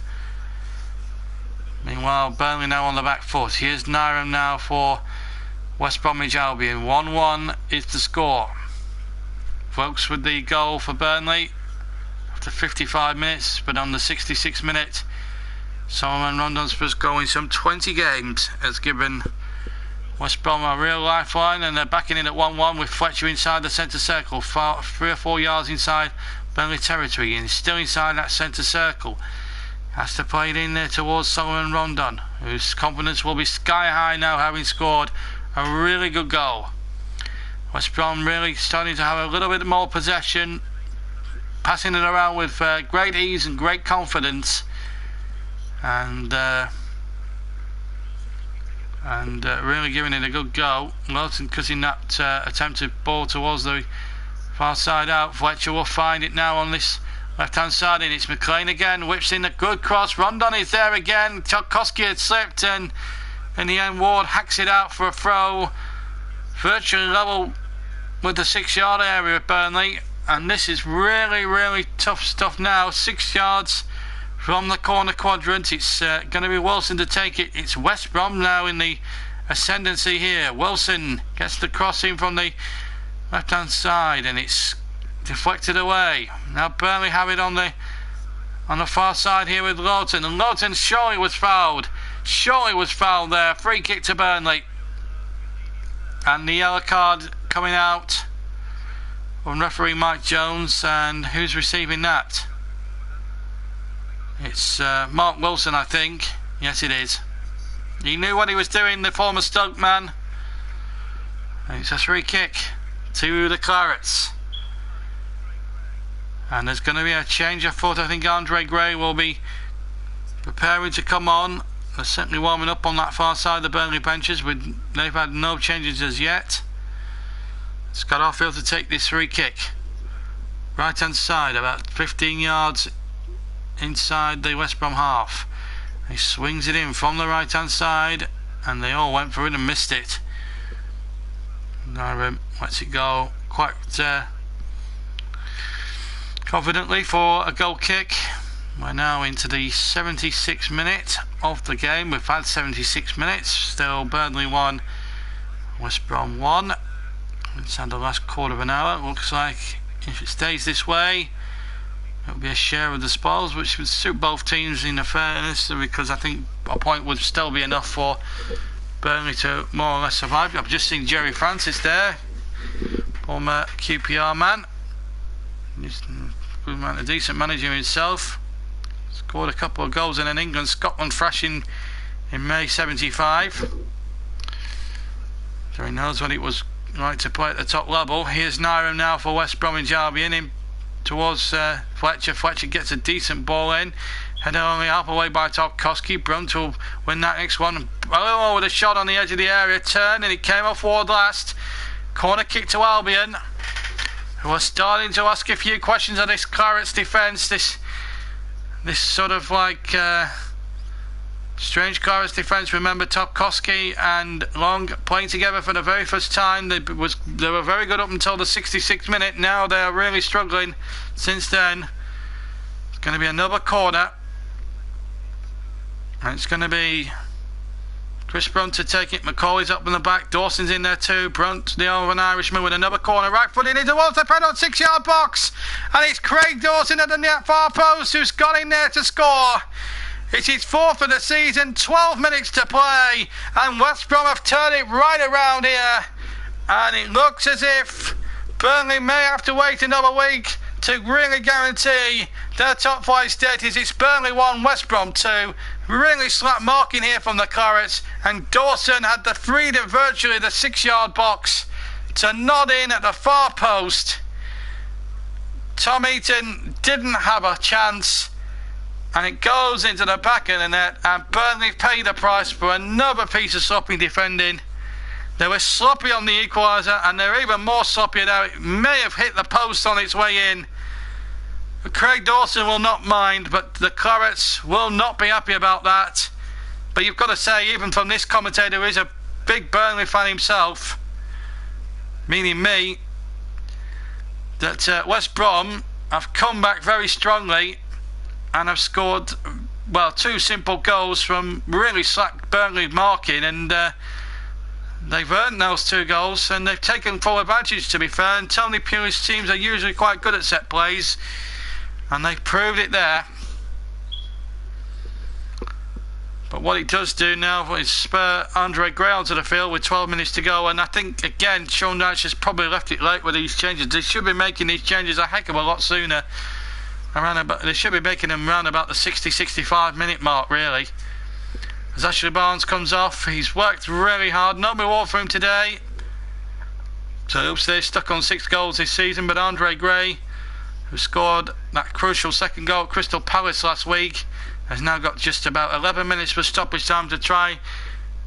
Meanwhile, Burnley now on the back foot. Here's Nyram now for West Bromwich Albion. 1-1 is the score. Vokes with the goal for Burnley after 55 minutes, but on the 66th minute, Solomon Rondon's first goal in some 20 games has given West Brom a real lifeline, and they're backing in at 1-1 with Fletcher inside the centre circle, 3 or 4 yards inside Burnley territory, and still inside that centre circle. Has to play it in there towards Solomon Rondon, whose confidence will be sky high now, having scored a really good goal. West Brom really starting to have a little bit more possession, passing it around with great ease and great confidence, and really giving it a good go. Wilson cutting that attempted ball towards the far side out. Fletcher will find it now on this left hand side, and it's McLean again, whips in a good cross. Rondon is there again. Tarkowski had slipped, and in the end Ward hacks it out for a throw, virtually level with the 6 yard area of Burnley. And this is really tough stuff now. 6 yards from the corner quadrant. It's going to be Wilson to take it. It's West Brom now in the ascendancy here. Wilson gets the cross in from the left hand side, and it's deflected away. Now Burnley have it on the on the far side here with Lawton, and Lawton surely was fouled. Surely was fouled there. Free kick to Burnley. And the yellow card coming out from referee Mike Jones, and who's receiving that? It's Mark Wilson, I think. Yes, it is. He knew what he was doing, the former Stoke man. And it's a free kick to the Clarets. And there's going to be a change of foot. I think Andre Gray will be preparing to come on. They're certainly warming up on that far side of the Burnley benches. They've had no changes as yet. Scott Arfield to take this free kick. Right hand side, about 15 yards inside the West Brom half. He swings it in from the right hand side, and they all went for it and missed it. Now lets it go quite confidently for a goal kick. We're now into the 76th minute of the game. We've had 76 minutes. Still Burnley 1, West Brom 1. It's had the last quarter of an hour. Looks like if it stays this way, it'll be a share of the spoils, which would suit both teams in fairness, because I think a point would still be enough for Burnley to more or less survive. I've just seen Jerry Francis there, former QPR man. He's a decent manager himself. Scored a couple of goals in an England-Scotland thrashing in May '75. So he knows what it was like to play at the top level. Here's Nyram now for West Bromwich Albion, in towards Fletcher. Fletcher gets a decent ball in, headed only half away by Tarkowski. Brunt will win that next one. Oh, with a shot on the edge of the area, turn, and it came off Ward last. Corner kick to Albion, who are starting to ask a few questions of this Clarets defence. This sort of like strange Clarets defence. Remember Tarkowski and Long playing together for the very first time. They were very good up until the 66th minute. Now they are really struggling since then. It's going to be another corner, and it's going to be Chris Brunt to take it. McCauley's up in the back. Dawson's in there too. Brunt, the Northern Irishman, with another corner. Right footed in towards the penalty 6-yard box. And it's Craig Dawson at the far post who's got in there to score. It's his fourth of the season. 12 minutes to play. And West Brom have turned it right around here. And it looks as if Burnley may have to wait another week to really guarantee their top flight status. It's Burnley 1, West Brom 2. Really slap marking here from the Clarets, and Dawson had the freedom virtually the 6-yard box to nod in at the far post. Tom Eaton didn't have a chance, and it goes into the back of the net, and Burnley paid the price for another piece of sloppy defending. They were sloppy on the equaliser, and they're even more sloppy now. It may have hit the post on its way in. Craig Dawson will not mind, but the Clarets will not be happy about that. But you've got to say, even from this commentator who is a big Burnley fan himself, meaning me, that West Brom have come back very strongly and have scored, well, 2 simple goals from really slack Burnley marking, and they've earned those 2 goals, and they've taken full advantage, to be fair. And Tony Pulis' teams are usually quite good at set plays, and they've proved it there. But what it does do now is spur Andre Gray onto the field with 12 minutes to go. And I think, again, Sean Dyche has probably left it late with these changes. They should be making these changes a heck of a lot sooner. They should be making them around about the 60-65 minute mark, really. As Ashley Barnes comes off, he's worked really hard. No reward for him today. So oops, they're stuck on 6 goals this season. But Andre Gray, who scored that crucial second goal at Crystal Palace last week, has now got just about 11 minutes for stoppage time to try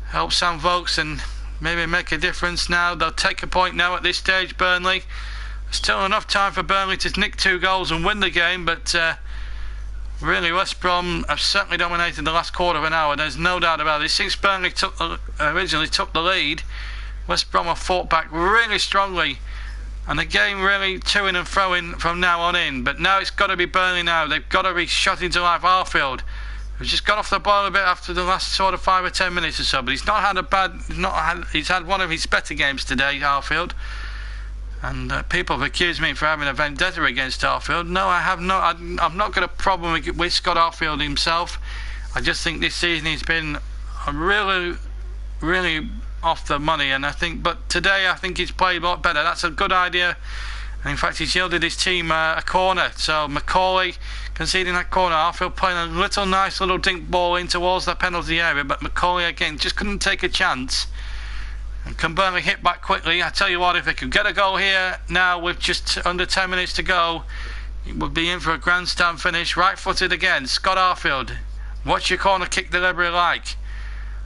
help Sam Vokes and maybe make a difference. Now they'll take a point now at this stage, Burnley. Still enough time for Burnley to nick 2 goals and win the game, but really West Brom have certainly dominated the last quarter of an hour. There's no doubt about it. Since Burnley originally took the lead, West Brom have fought back really strongly, and the game really to-ing and fro-ing from now on in. But now it's got to be Burnley now. They've got to be shot into life. Arfield, who's just got off the ball a bit after the last sort of 5 or 10 minutes or so, but he's not had a bad, he's had one of his better games today, Arfield. And people have accused me for having a vendetta against Arfield. No, I have not. I've not got a problem with Scott Arfield himself. I just think this season he's been really, really off the money. And I think, but today I think he's played a lot better. That's a good idea. And in fact, he's yielded his team a corner. So Macaulay conceding that corner. Arfield playing a nice little dink ball in towards the penalty area. But Macaulay again just couldn't take a chance. And can Burnley hit back quickly? I tell you what, if they could get a goal here now with just under 10 minutes to go, it would be in for a grandstand finish. Right-footed again, Scott Arfield. What's your corner kick delivery like?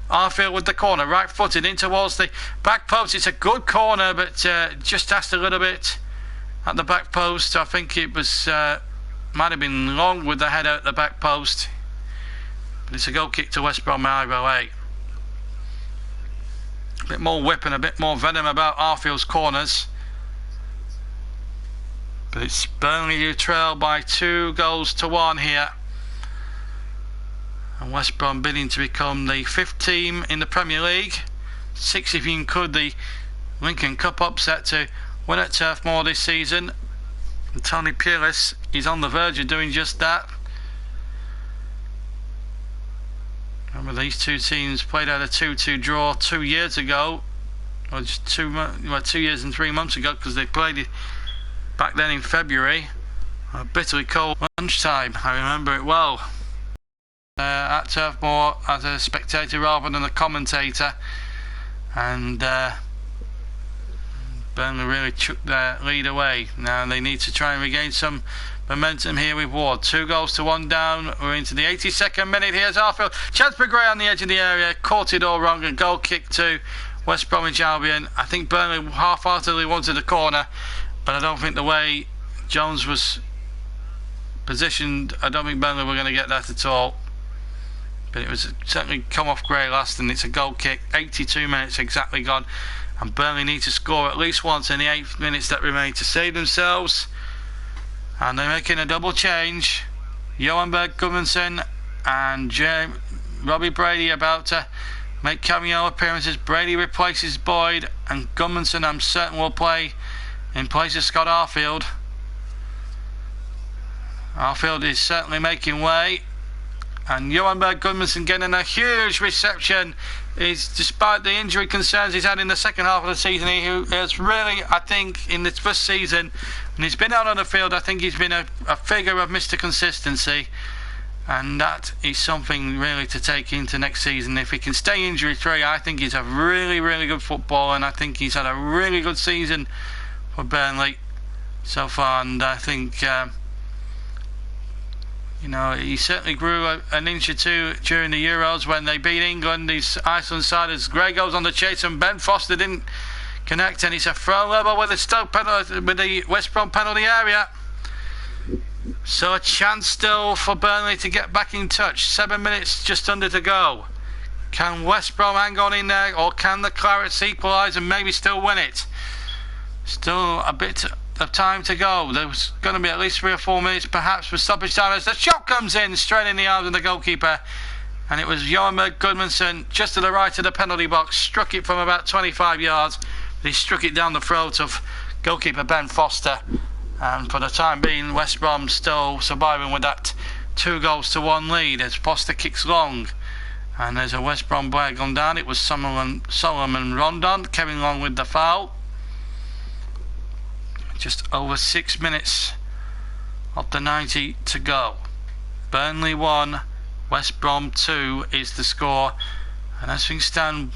Arfield with the corner, right-footed in towards the back post. It's a good corner, but just asked a little bit at the back post. I think it was might have been long with the header at the back post. But it's a goal kick to West Bromwich Albion. A bit more whip and a bit more venom about Arfield's corners. But it's Burnley who trail by 2-1 here. And West Brom bidding to become the 5th team in the Premier League. 6 if you include the Lincoln Cup upset to win at Turf Moor this season. And Tony Pulis is on the verge of doing just that. Remember, these two teams played out a 2-2 draw 2 years ago, or just 2 years and 3 months ago, because they played it back then in February. A bitterly cold lunchtime, I remember it well. At Turf Moor as a spectator rather than a commentator, and Burnley really took their lead away. Now they need to try and regain some momentum here with Ward. 2-1 down. We're into the 82nd minute. Here's Arfield. Chance for Gray on the edge of the area. Caught it all wrong. And goal kick to West Bromwich Albion. I think Burnley half-heartedly wanted a corner, but I don't think the way Jones was positioned, I don't think Burnley were going to get that at all. But it was certainly come off Gray last, and it's a goal kick. 82 minutes exactly gone. And Burnley need to score at least once in the 8 minutes that remain to save themselves. And they're making a double change. Johan Berg Gudmundsson and Robbie Brady about to make cameo appearances. Brady replaces Boyd, and Gudmundsson, I'm certain, will play in place of Scott Arfield. Arfield is certainly making way. And Johan Berg Gudmundsson getting a huge reception. Despite the injury concerns he's had in the second half of the season, he has really, I think, in this first season, and he's been out on the field, I think he's been a figure of Mr. Consistency, and that is something really to take into next season. If he can stay injury-free, I think he's a really, really good footballer, and I think he's had a really good season for Burnley so far, and I think he certainly grew an inch or two during the Euros when they beat England. These Iceland siders. Gray goes on the chase, and Ben Foster didn't connect, and it's a throw level with the West Brom penalty area. So a chance still for Burnley to get back in touch. 7 minutes just under to go. Can West Brom hang on in there, or can the Clarets equalise and maybe still win it? Still a bit of time to go. There's going to be at least 3 or 4 minutes perhaps for stoppage time as the shot comes in straight in the arms of the goalkeeper, and it was Johan Berg Gudmundsson just to the right of the penalty box, struck it from about 25 yards, but he struck it down the throat of goalkeeper Ben Foster, and for the time being West Brom still surviving with that 2-1 lead as Foster kicks long, and there's a West Brom player gone down. It was Solomon Rondon, Kevin Long with the foul. Just over 6 minutes of the 90 to go. Burnley 1, West Brom 2 is the score. And as things stand,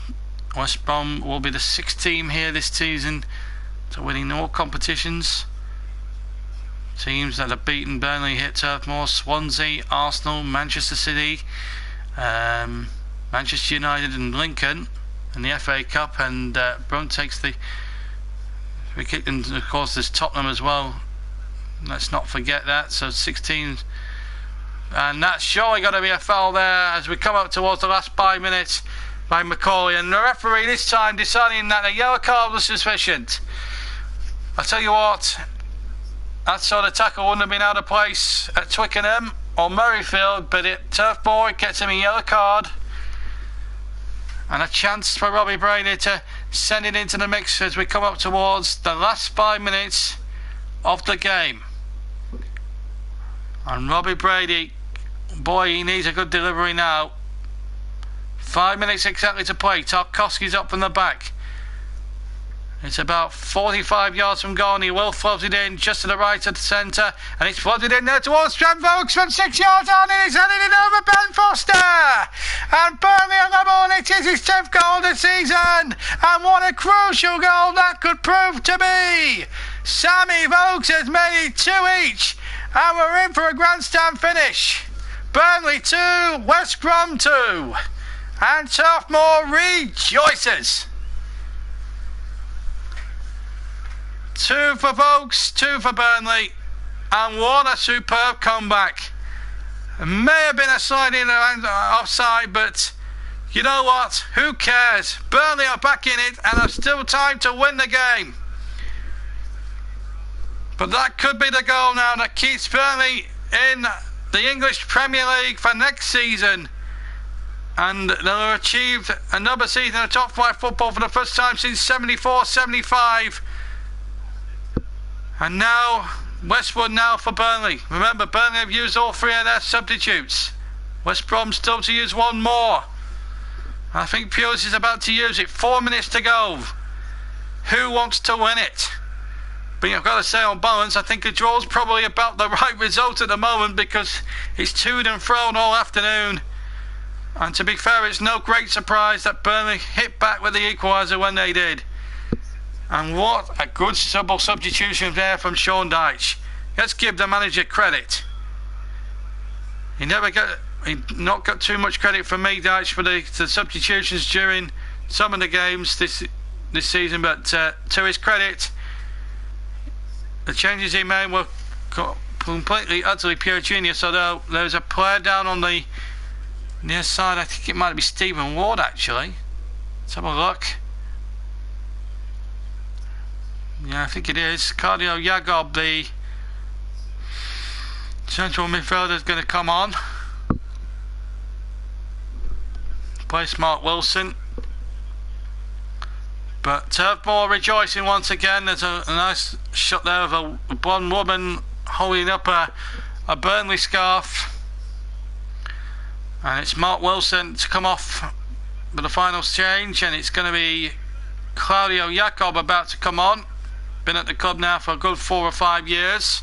West Brom will be the 6th team here this season to winning all competitions. Teams that have beaten Burnley hit Turf Moor: Swansea, Arsenal, Manchester City, Manchester United and Lincoln in the FA Cup, and Brum takes the free kick, and of course there's Tottenham as well, let's not forget that. So 16, and that's surely got to be a foul there as we come up towards the last 5 minutes by Macaulay, and the referee this time deciding that a yellow card was sufficient. I tell you what, that sort of tackle wouldn't have been out of place at Twickenham or Murrayfield, but at Turf Moor it gets him a yellow card, and a chance for Robbie Brady to sending into the mix as we come up towards the last 5 minutes of the game. And Robbie Brady, boy, he needs a good delivery now. 5 minutes exactly to play. Tarkowski's up from the back. It's about 45 yards from goal, and he will float it in just to the right of the centre, and it's floated in there towards Trent Vokes from 6 yards on, and he's heading it over Ben Foster, and Burnley on the ball. It is his 10th goal of the season, and what a crucial goal that could prove to be. Sammy Vokes has made it 2 each, and we're in for a grandstand finish. Burnley 2, West Brom 2, and Sophomore rejoices. 2 for Vokes, 2 for Burnley, and what a superb comeback. It may have been a sliding offside, but you know what? Who cares? Burnley are back in it and have still time to win the game. But that could be the goal now that keeps Burnley in the English Premier League for next season. And they'll have achieved another season of top 5 football for the first time since 74-75. And now, Westwood now for Burnley. Remember, Burnley have used all 3 of their substitutes. West Brom still to use 1 more. I think Pulis is about to use it. 4 minutes to go. Who wants to win it? But I've got to say, on balance, I think a draw is probably about the right result at the moment, because it's toed and frown all afternoon. And to be fair, it's no great surprise that Burnley hit back with the equaliser when they did. And what a good substitution there from Sean Dyche. Let's give the manager credit. He not got too much credit from me, Dyche, for the substitutions during some of the games this season, but to his credit, the changes he made were completely, utterly pure genius. Although there's a player down on the near side, I think it might be Stephen Ward actually. Let's have a look. Yeah, I think it is. Cardio Yagob, the central midfielder, is going to come on. Place Mark Wilson. But Turfmore rejoicing once again. There's a nice shot there of a blonde woman holding up a Burnley scarf. And it's Mark Wilson to come off for the final change. And it's going to be Claudio Jacob about to come on. Been at the club now for a good 4 or 5 years.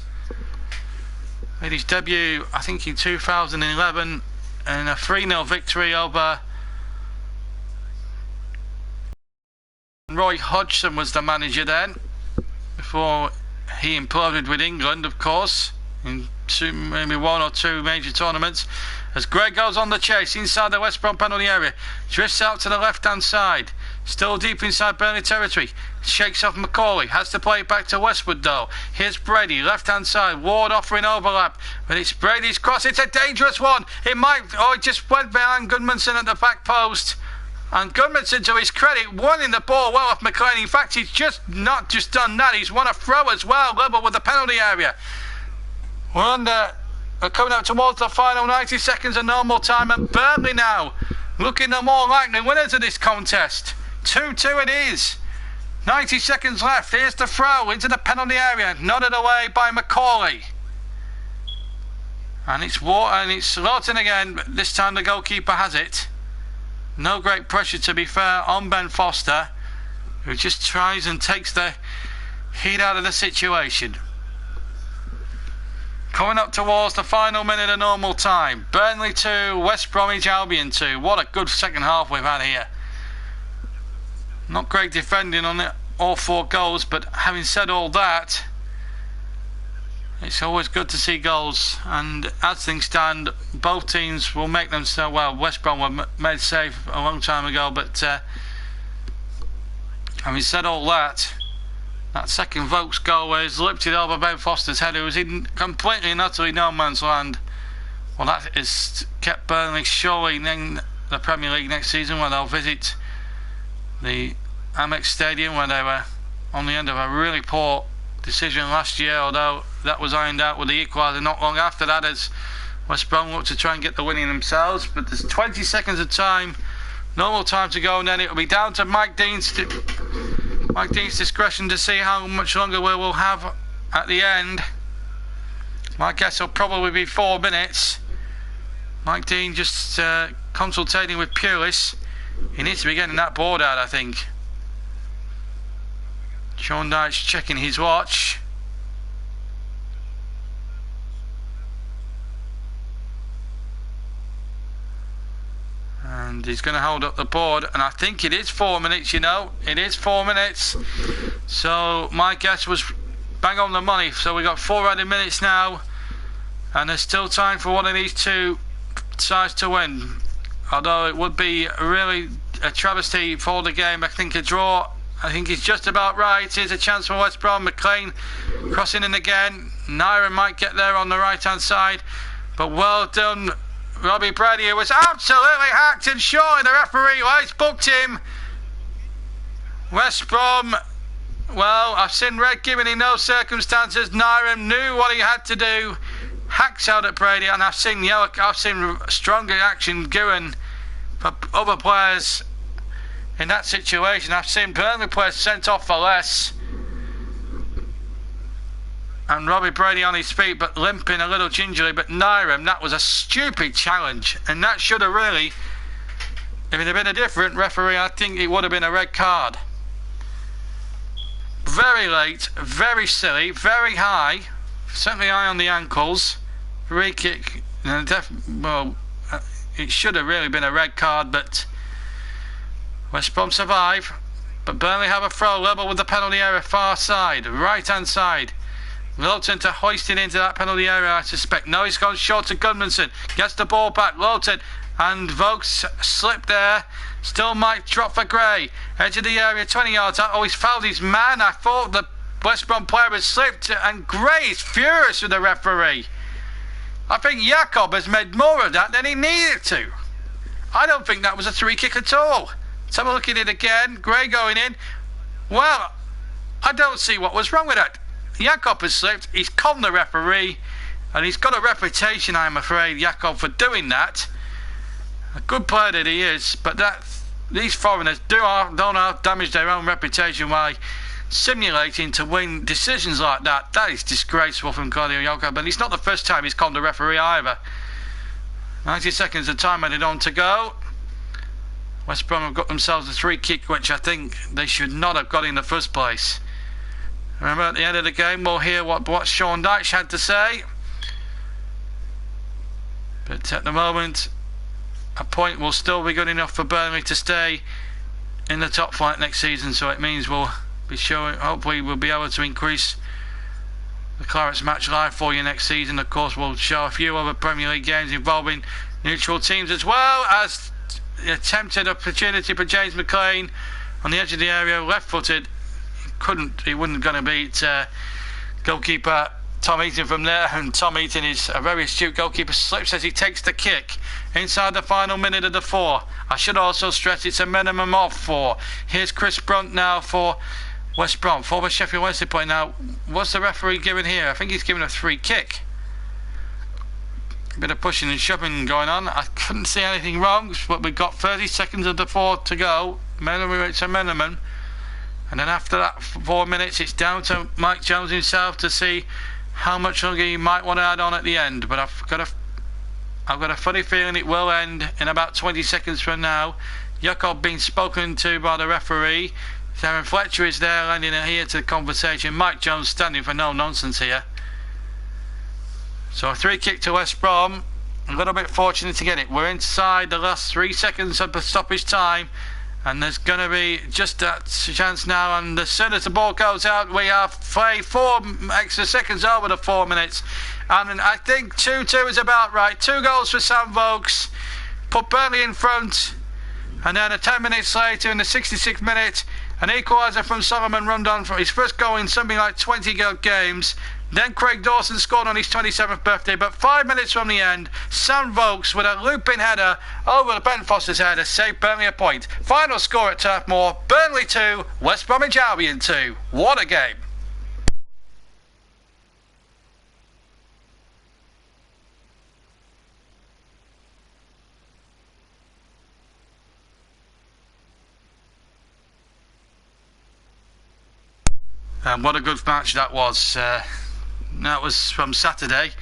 Made his debut, I think, in 2011 in a 3-0 victory over Roy Hodgson was the manager then, before he imploded with England, of course, in maybe 1 or 2 major tournaments. As Greg goes on the chase inside the West Brom penalty area, drifts out to the left hand side, still deep inside Burnley territory, shakes off McCauley, has to play it back to Westwood though. Here's Brady, left hand side, Ward offering overlap, but it's Brady's cross. It's a dangerous one. It just went behind Goodmanson at the back post, and Goodmanson, to his credit, winning the ball well off McLean. In fact, he's not just done that, he's won a throw as well, level with the penalty area. We're coming up towards the final 90 seconds of normal time, and Burnley now looking the more likely winners of this contest. 2-2 it is. 90 seconds left. Here's the throw into the penalty area, nodded away by McCauley. And it's Lawton again, but this time the goalkeeper has it. No great pressure, to be fair, on Ben Foster, who just tries and takes the heat out of the situation. Coming up towards the final minute of normal time. Burnley 2, West Bromwich Albion 2. What a good second half we've had here. Not great defending on all 4 goals, but having said all that, it's always good to see goals. And as things stand, both teams will make them so well. West Brom were made safe a long time ago, but having said all that, that second Vokes goal where he's lipped it over Ben Foster's head, who was in completely and utterly no man's land. Well, that has kept Burnley surely in the Premier League next season, where they'll visit the Amex Stadium, where they were on the end of a really poor decision last year, although that was ironed out with the equaliser not long after that, as West Brom looked to try and get the winning themselves. But there's 20 seconds of time Normal time to go, and then it'll be down to Mike Dean's discretion to see how much longer we will have at the end. My guess will probably be 4 minutes. Mike Dean just consultating with Pulis. He needs to be getting that board out, I think. Sean Dyche checking his watch. And he's going to hold up the board, and I think it is 4 minutes, you know. It is 4 minutes. So my guess was bang on the money. So we got 4 added minutes now, and there's still time for one of these two sides to win. Although it would be really a travesty for the game. I think a draw, I think is just about right. Here's a chance for West Brom. McLean crossing in again. Naira might get there on the right hand side, but well done Robbie Brady, who was absolutely hacked, and surely the referee, well, he's booked him. West Brom, well, I've seen red given in no circumstances. Naira knew what he had to do, hacks out at Brady, and I've seen yellow, I've seen stronger action given for other players in that situation. I've seen Burnley players sent off for less. And Robbie Brady on his feet, but limping a little gingerly. But Naira, that was a stupid challenge. And that should have really, if it had been a different referee, I think it would have been a red card. Very late, very silly, very high. Certainly high on the ankles. Free kick. Well, it should have really been a red card, but West Brom survive. But Burnley have a throw level with the penalty area, far side, right hand side. Lowton to hoist it into that penalty area, I suspect. No, he's gone short to Gunmanson. Gets the ball back. Lowton and Vokes slipped there. Still might drop for Gray. Edge of the area, 20 yards out. Oh, he's fouled his man. I thought the West Brom player had slipped, and Gray is furious with the referee. I think Jakob has made more of that than he needed to. I don't think that was a free kick at all. Let's have a look at it again. Gray going in. Well, I don't see what was wrong with that. Jakob has slipped, he's conned the referee, and he's got a reputation, I'm afraid, Jakob, for doing that. A good player that he is, but these foreigners don't damage their own reputation by simulating to win decisions like that. That is disgraceful from Claudio Jakob, and it's not the first time he's conned the referee either. 90 seconds of time added on to go. West Brom have got themselves a free kick, which I think they should not have got in the first place. Remember, at the end of the game, we'll hear what Sean Dyche had to say. But at the moment, a point will still be good enough for Burnley to stay in the top flight next season. So it means we'll be showing, hopefully we'll be able to increase the Clarets Match Live for you next season. Of course, we'll show a few other Premier League games involving neutral teams, as well as the attempted opportunity for James McLean on the edge of the area, left-footed. He wasn't going to beat goalkeeper Tom Eaton from there, and Tom Eaton is a very astute goalkeeper. Slips as he takes the kick inside the final minute of the 4. I should also stress it's a minimum of 4. Here's Chris Brunt now for West Brom. Former Sheffield Wednesday player. Now, what's the referee giving here? I think he's giving a free kick. A bit of pushing and shoving going on. I couldn't see anything wrong, but we've got 30 seconds of the 4 to go. It's a minimum. And then after that 4 minutes, it's down to Mike Jones himself to see how much longer he might want to add on at the end. But I've got a funny feeling it will end in about 20 seconds from now. Jakob being spoken to by the referee. Darren Fletcher is there lending an ear to the conversation. Mike Jones standing for no nonsense here. So a 3 kick to West Brom. A little bit fortunate to get it. We're inside the last 3 seconds of the stoppage time. And there's going to be just that chance now, and as soon as the ball goes out, we have played 4 extra seconds over the 4 minutes. And I think 2-2 is about right. 2 goals for Sam Vokes, put Burnley in front, and then 10 minutes later, in the 66th minute, an equaliser from Solomon Rondon for his first goal in something like 20 games. Then Craig Dawson scored on his 27th birthday, but 5 minutes from the end, Sam Vokes with a looping header over Ben Foster's header saved Burnley a point. Final score at Turf Moor, Burnley 2, West Bromwich Albion 2. What a game. And what a good match that was. That was from Saturday.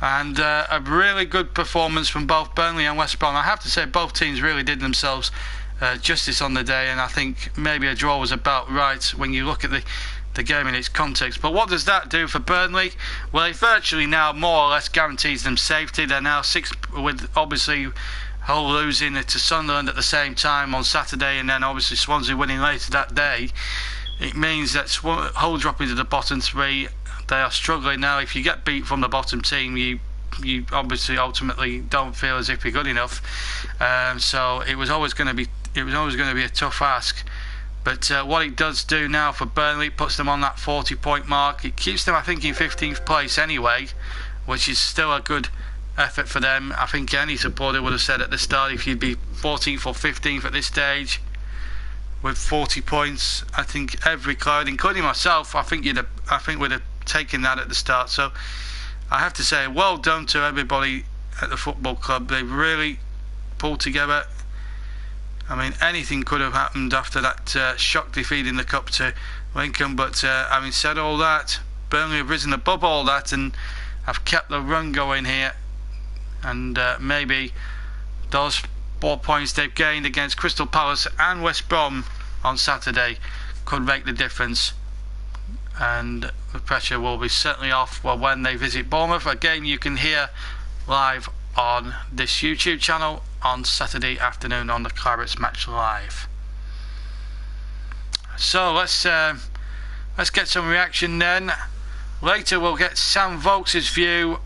And a really good performance from both Burnley and West Brom. I have to say both teams really did themselves justice on the day, and I think maybe a draw was about right when you look at the game in its context. But what does that do for Burnley? Well, it virtually now more or less guarantees them safety. They're now sixth, with obviously Hull losing to Sunderland at the same time on Saturday, and then obviously Swansea winning later that day. It means that Hull drop into the bottom three. They are struggling now. If you get beat from the bottom team, you obviously ultimately don't feel as if you're good enough. So it was always going to be a tough ask. But what it does do now for Burnley, it puts them on that 40-point mark. It keeps them, I think, in 15th place anyway, which is still a good effort for them. I think any supporter would have said at the start, if you'd be 14th or 15th at this stage with 40 points, I think every crowd, including myself, I think we'd have taken that at the start. So I have to say, well done to everybody at the football club. They really pulled together. I mean, anything could have happened after that shock defeat in the cup to Lincoln, but having said all that, Burnley have risen above all that and have kept the run going here, and maybe those 4 points they've gained against Crystal Palace and West Brom on Saturday could make the difference, and the pressure will be certainly off when they visit Bournemouth, a game you can hear live on this YouTube channel on Saturday afternoon on the Clarets Match Live. So let's get some reaction then. Later we'll get Sam Vokes' view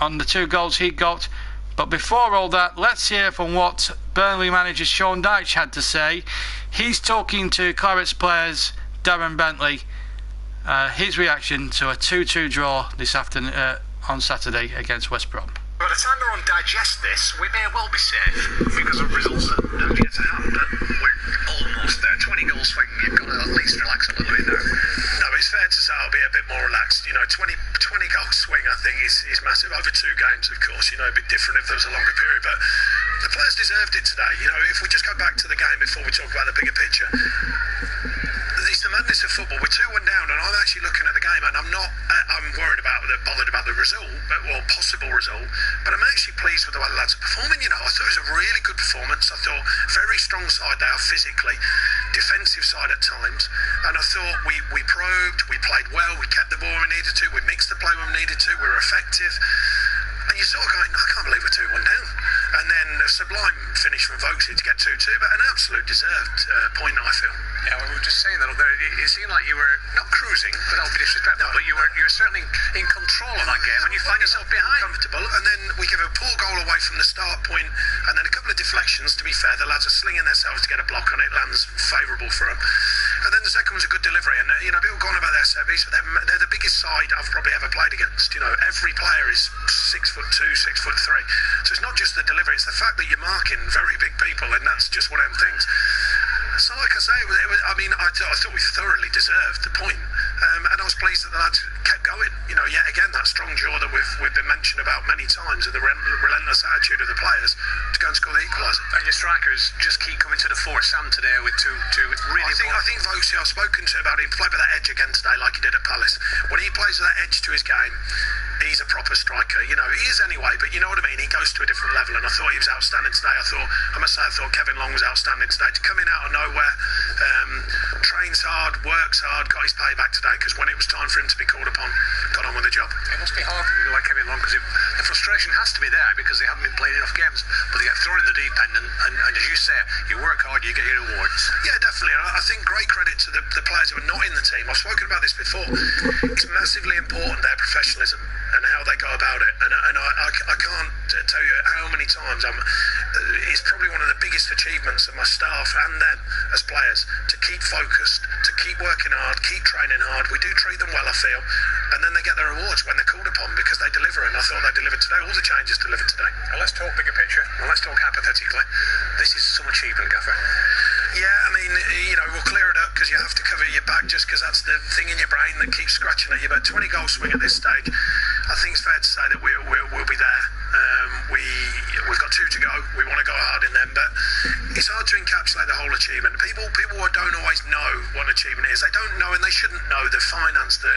on the 2 goals he got, but before all that, let's hear from what Burnley manager Sean Dyche had to say. He's talking to Clarets players Darren Bentley, his reaction to a 2-2 draw this afternoon on Saturday against West Brom. By the time everyone digests this, we may well be safe because of results that have yet to happen. But we're almost there. 20 goals swing, you've got to at least relax a little bit now. No, it's fair to say I'll be a bit more relaxed. 20 goal swing, I think, is massive. Over 2 games, of course, a bit different if there was a longer period. But the players deserved it today. If we just go back to the game before we talk about the bigger picture, it's the madness of football. We're 2-1 down, and I'm actually looking at the game, and I'm bothered about the result, possible result, but I'm actually pleased with the way the lads are performing. I thought it was a really good performance. I thought very strong side they are physically, defensive side at times, and I thought we probed, we played well, we kept the ball when we needed to, we mixed the play when we needed to, we were effective. And you're sort of going, I can't believe we're 2-1 down. And then a sublime finish from Vokes to get 2-2, but an absolute deserved point, I feel. Yeah, well, we were just saying that it seemed like you were not cruising, but don't be disrespectful, but you were certainly in control of that game, and you find yourself behind. Comfortable, and then we give a poor goal away from the start point, and then a couple of deflections. To be fair, the lads are slinging themselves to get a block on it, lands favourable for them. And then the second was a good delivery, and people going about their service, but they're the biggest side I've probably ever played against. Every player is 6'2", 6'3". So it's not just the delivery, it's the fact that you're marking very big people, and that's just one of them things. So like I say, I thought we thoroughly deserved the point, and I was pleased that the lads kept going. Yet again, that strong jaw that we've been mentioned about many times, and the relentless attitude of the players to go and score the equaliser. And your strikers just keep coming to the fore. Sam today with two really. I think Vokes, I've spoken to about him, played with that edge again today, like he did at Palace. When he plays with that edge to his game, he's a proper striker. He is anyway, but you know what I mean. He goes to a different level, and I thought he was outstanding today. I must say, I thought Kevin Long was outstanding today. To come in out of nowhere, trains hard, works hard, got his payback today, because when it was time for him to be called upon, got on with the job. It must be hard for people like Kevin Long, because the frustration has to be there because they haven't been playing enough games, but they get thrown in the deep end, and as you say, you work hard, you get your rewards. Yeah, definitely. And I think great credit to the players who are not in the team. I've spoken about this before. It's massively important, their professionalism and how they go about it, and I can't tell you how many times it's probably one of the biggest achievements of my staff and them as players, to keep focused, to keep working hard, keep training hard. We do treat them well, I feel, and then they get their rewards when they're called upon, because they deliver, and I thought they delivered today. All the changes delivered today. Well, let's talk bigger picture, and let's talk hypothetically. This is some achievement, Gaffer. Yeah, we'll clear it up, because you have to cover your back, just because that's the thing in your brain that keeps scratching at you. But 20 goal swing at this stage, I think it's fair to say that we'll be there. we've got 2 to go. We want to go hard in them, but it's hard to encapsulate the whole achievement. People don't always know what an achievement is. They don't know, and they shouldn't know the finance, the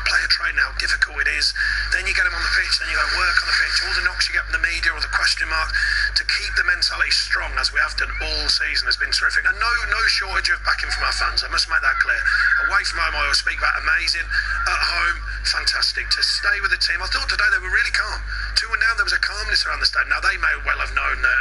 player training, how difficult it is. Then you get them on the pitch, then you go work on the pitch, all the knocks you get from the media, all the question marks. To keep the mentality strong, as we have done all season, has been terrific. And no shortage of backing from our fans. I must make that clear. Away from home, I always speak about amazing. At home, fantastic. To stay with the team, I thought today they were really calm. 2-1 down, there was a calmness around the stadium. Now they may well have known that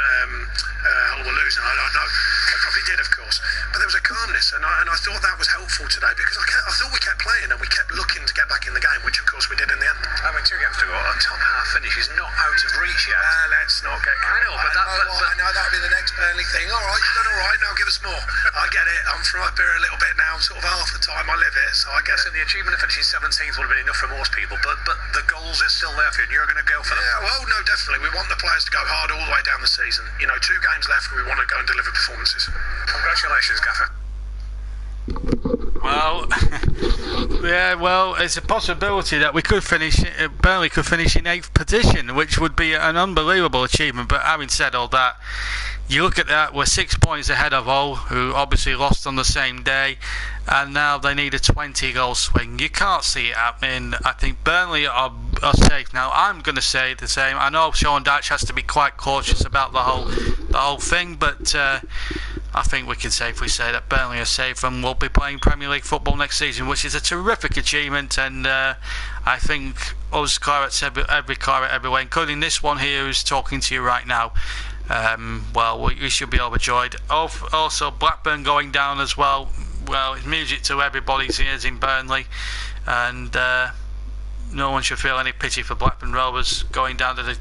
Hull were losing. I don't know. They probably did, of course. But there was a calmness, and I thought that was helpful today, because I thought we kept playing and we kept looking to get back in the game, which of course we did in the end. Having 2 games to go, a top half finish is not out of reach yet. Let's not get carried away. I know that'll be the next Burnley thing. All right, you've done all right. Now give us more. I get it. I'm from up here a little bit now. Sort of half the time I live here, so I guess. And the achievement of finishing 17th would have been enough for most people, but the goals are still there for you, and you're going to go for them. Yeah, well, no, definitely. We want the players to go hard all the way down the season. 2 games left, and we want to go and deliver performances. Congratulations, Gaffer. Well, yeah, well, it's a possibility that we could finish, Burnley could finish in 8th position, which would be an unbelievable achievement. But having said all that, you look at that, we're 6 points ahead of Hull, who obviously lost on the same day, and now they need a 20-goal swing. You can't see it happening. I think Burnley are safe now. I'm going to say the same. I know Sean Dyche has to be quite cautious about the whole thing, but I think we can safely say that Burnley are safe and will be playing Premier League football next season, which is a terrific achievement. And I think us Clarets, every Claret everywhere, including this one here who's talking to you right now, well, we should be overjoyed. Also, Blackburn going down as well. Well, it's music to everybody's ears in Burnley, and no one should feel any pity for Blackburn Rovers going down to the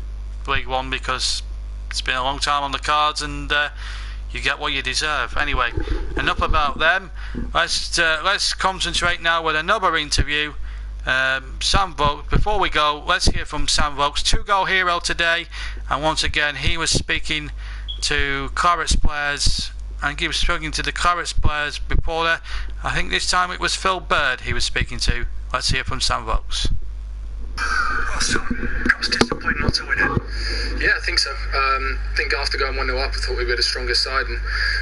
League One, because it's been a long time on the cards, and you get what you deserve. Anyway, enough about them. Let's concentrate now with another interview. Sam Vokes. Before we go, let's hear from Sam Vokes, 2-goal hero today, and once again he was speaking to Clarets players, and he was speaking to the Clarets players before that. I think this time it was Phil Bird he was speaking to. Let's hear from Sam Vokes. Well, that was disappointing not to win it. Yeah, I think so. I think after going 1-0 up, I thought we were the strongest side and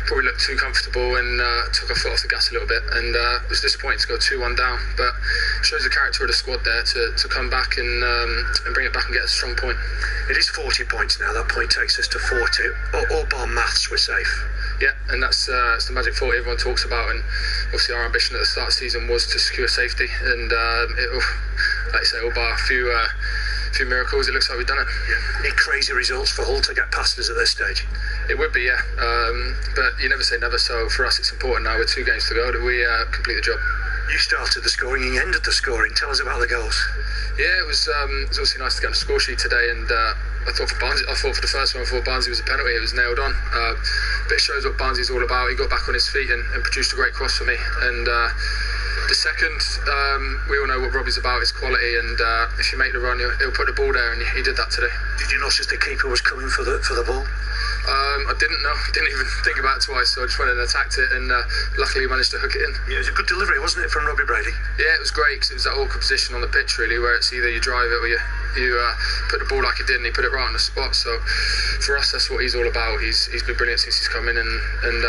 probably looked too comfortable and took our foot off the gas a little bit. And it was disappointing to go 2-1 down, but it shows the character of the squad there to come back and bring it back and get a strong point. It is 40 points now. That point takes us to 40. All bar maths, we're safe. Yeah, and that's the magic 40 everyone talks about, and obviously our ambition at the start of the season was to secure safety, and like I say, all bar a few miracles, it looks like we've done it. Yeah. Need crazy results for Hull to get past us at this stage. It would be, yeah, but you never say never, so for us it's important now with 2 games to go that we complete the job. You started the scoring, you ended the scoring. Tell us about the goals. Yeah, it was obviously nice to get on the score sheet today, and I thought for the first one, I thought Barnsley was a penalty. It was nailed on, but it shows what Barnsley's all about. He got back on his feet and produced a great cross for me, and the second, we all know what Robbie's about, his quality, and if you make the run, he'll put the ball there, and he did that today. Did you notice the keeper was coming for the ball? I didn't even think about it twice, so I just went and attacked it, and luckily managed to hook it in. Yeah, it was a good delivery, wasn't it, from Robbie Brady? Yeah, it was great, because it was that awkward position on the pitch, really, where it's either you drive it or you put the ball like he did, and he put it right on the spot. So for us, that's what he's all about. He's been brilliant since he's come in, and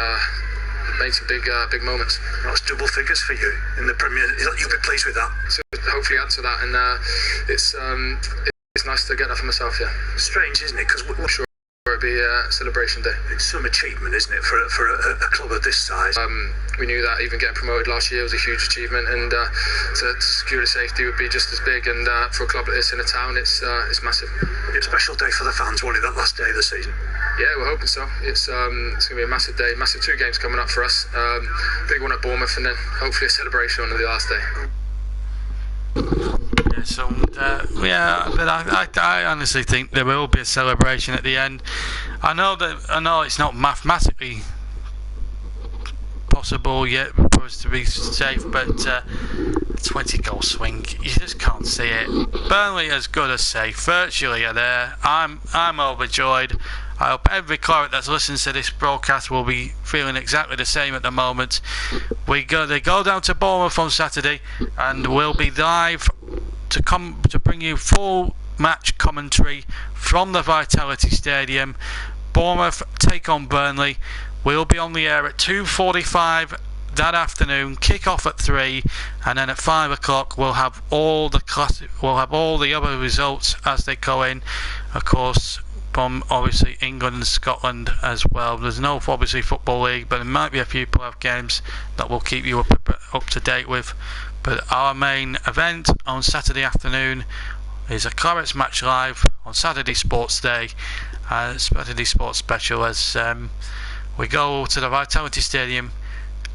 made some big moments. That's double figures for you in the Premier. You'll be pleased with that. So hopefully add to that, and it's nice to get that for myself. Yeah. Strange, isn't it? Because I'm sure it'll be a celebration day. It's some achievement, isn't it, for a club of this size? We knew that even getting promoted last year was a huge achievement, and to secure the safety would be just as big. And for a club like this in a town, it's massive. It'll be a special day for the fans, won't it? That last day of the season. Yeah, we're hoping so. It's going to be a massive day, massive 2 games coming up for us. Big one at Bournemouth, and then hopefully a celebration on the last day. Yeah, so but I honestly think there will be a celebration at the end. I know it's not mathematically possible yet for us to be safe, but 20-goal swing, you just can't see it. Burnley as good as safe, virtually are there. I'm overjoyed. I hope every Claret that's listening to this broadcast will be feeling exactly the same at the moment. They go down to Bournemouth on Saturday, and we'll be live to bring you full match commentary from the Vitality Stadium. Bournemouth take on Burnley. We'll be on the air at 2:45 that afternoon, kick off at 3, and then at 5 o'clock we'll have all the other results as they go in, of course, from obviously England and Scotland as well. There's no obviously Football League, but there might be a few playoff games that we'll keep you up to date with. But our main event on Saturday afternoon is a Clarets Match Live on Saturday Sports Day, Saturday Sports Special, as we go to the Vitality Stadium.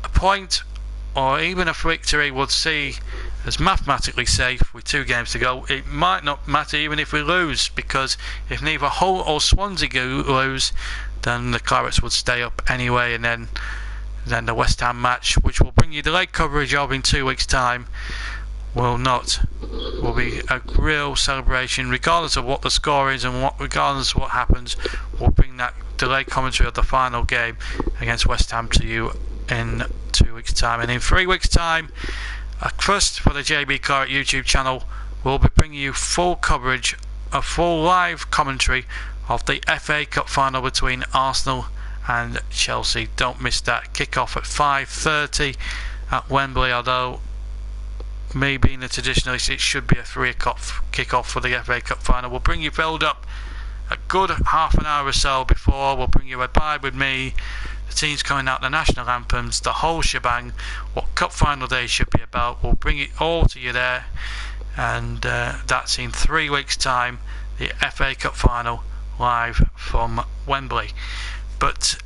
A point or even a victory would see as mathematically safe with 2 games to go. It might not matter even if we lose, because if neither Hull or Swansea lose, then the Clarets would stay up anyway, and then the West Ham match, which will bring you delayed coverage of in 2 weeks' time, will be a real celebration, regardless of what the score is and regardless of what happens. We'll bring that delayed commentary of the final game against West Ham to you in 2 weeks' time. And in 3 weeks' time, a trust for the JB Claret YouTube channel will be bringing you full coverage, a full live commentary of the FA Cup final between Arsenal and Chelsea. Don't miss that. Kick-off at 5:30 at Wembley, although me being a traditionalist, it should be a 3 o'clock kick-off for the FA Cup final. We'll bring you filled up a good half an hour or so before. We'll bring you a Bide with me, the teams coming out, the national anthems, the whole shebang, what Cup final day should be about. We'll bring it all to you there, and that's in 3 weeks' time, the FA Cup final live from Wembley. But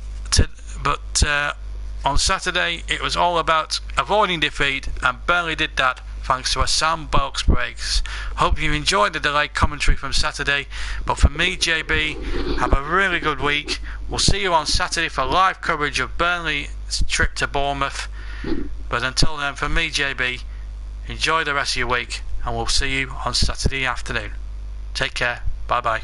on Saturday it was all about avoiding defeat, and Burnley did that thanks to a sound box breaks. Hope you enjoyed the delayed commentary from Saturday, but for me, JB, have a really good week. We'll see you on Saturday for live coverage of Burnley's trip to Bournemouth. But until then, for me, JB, enjoy the rest of your week, and we'll see you on Saturday afternoon. Take care. Bye bye.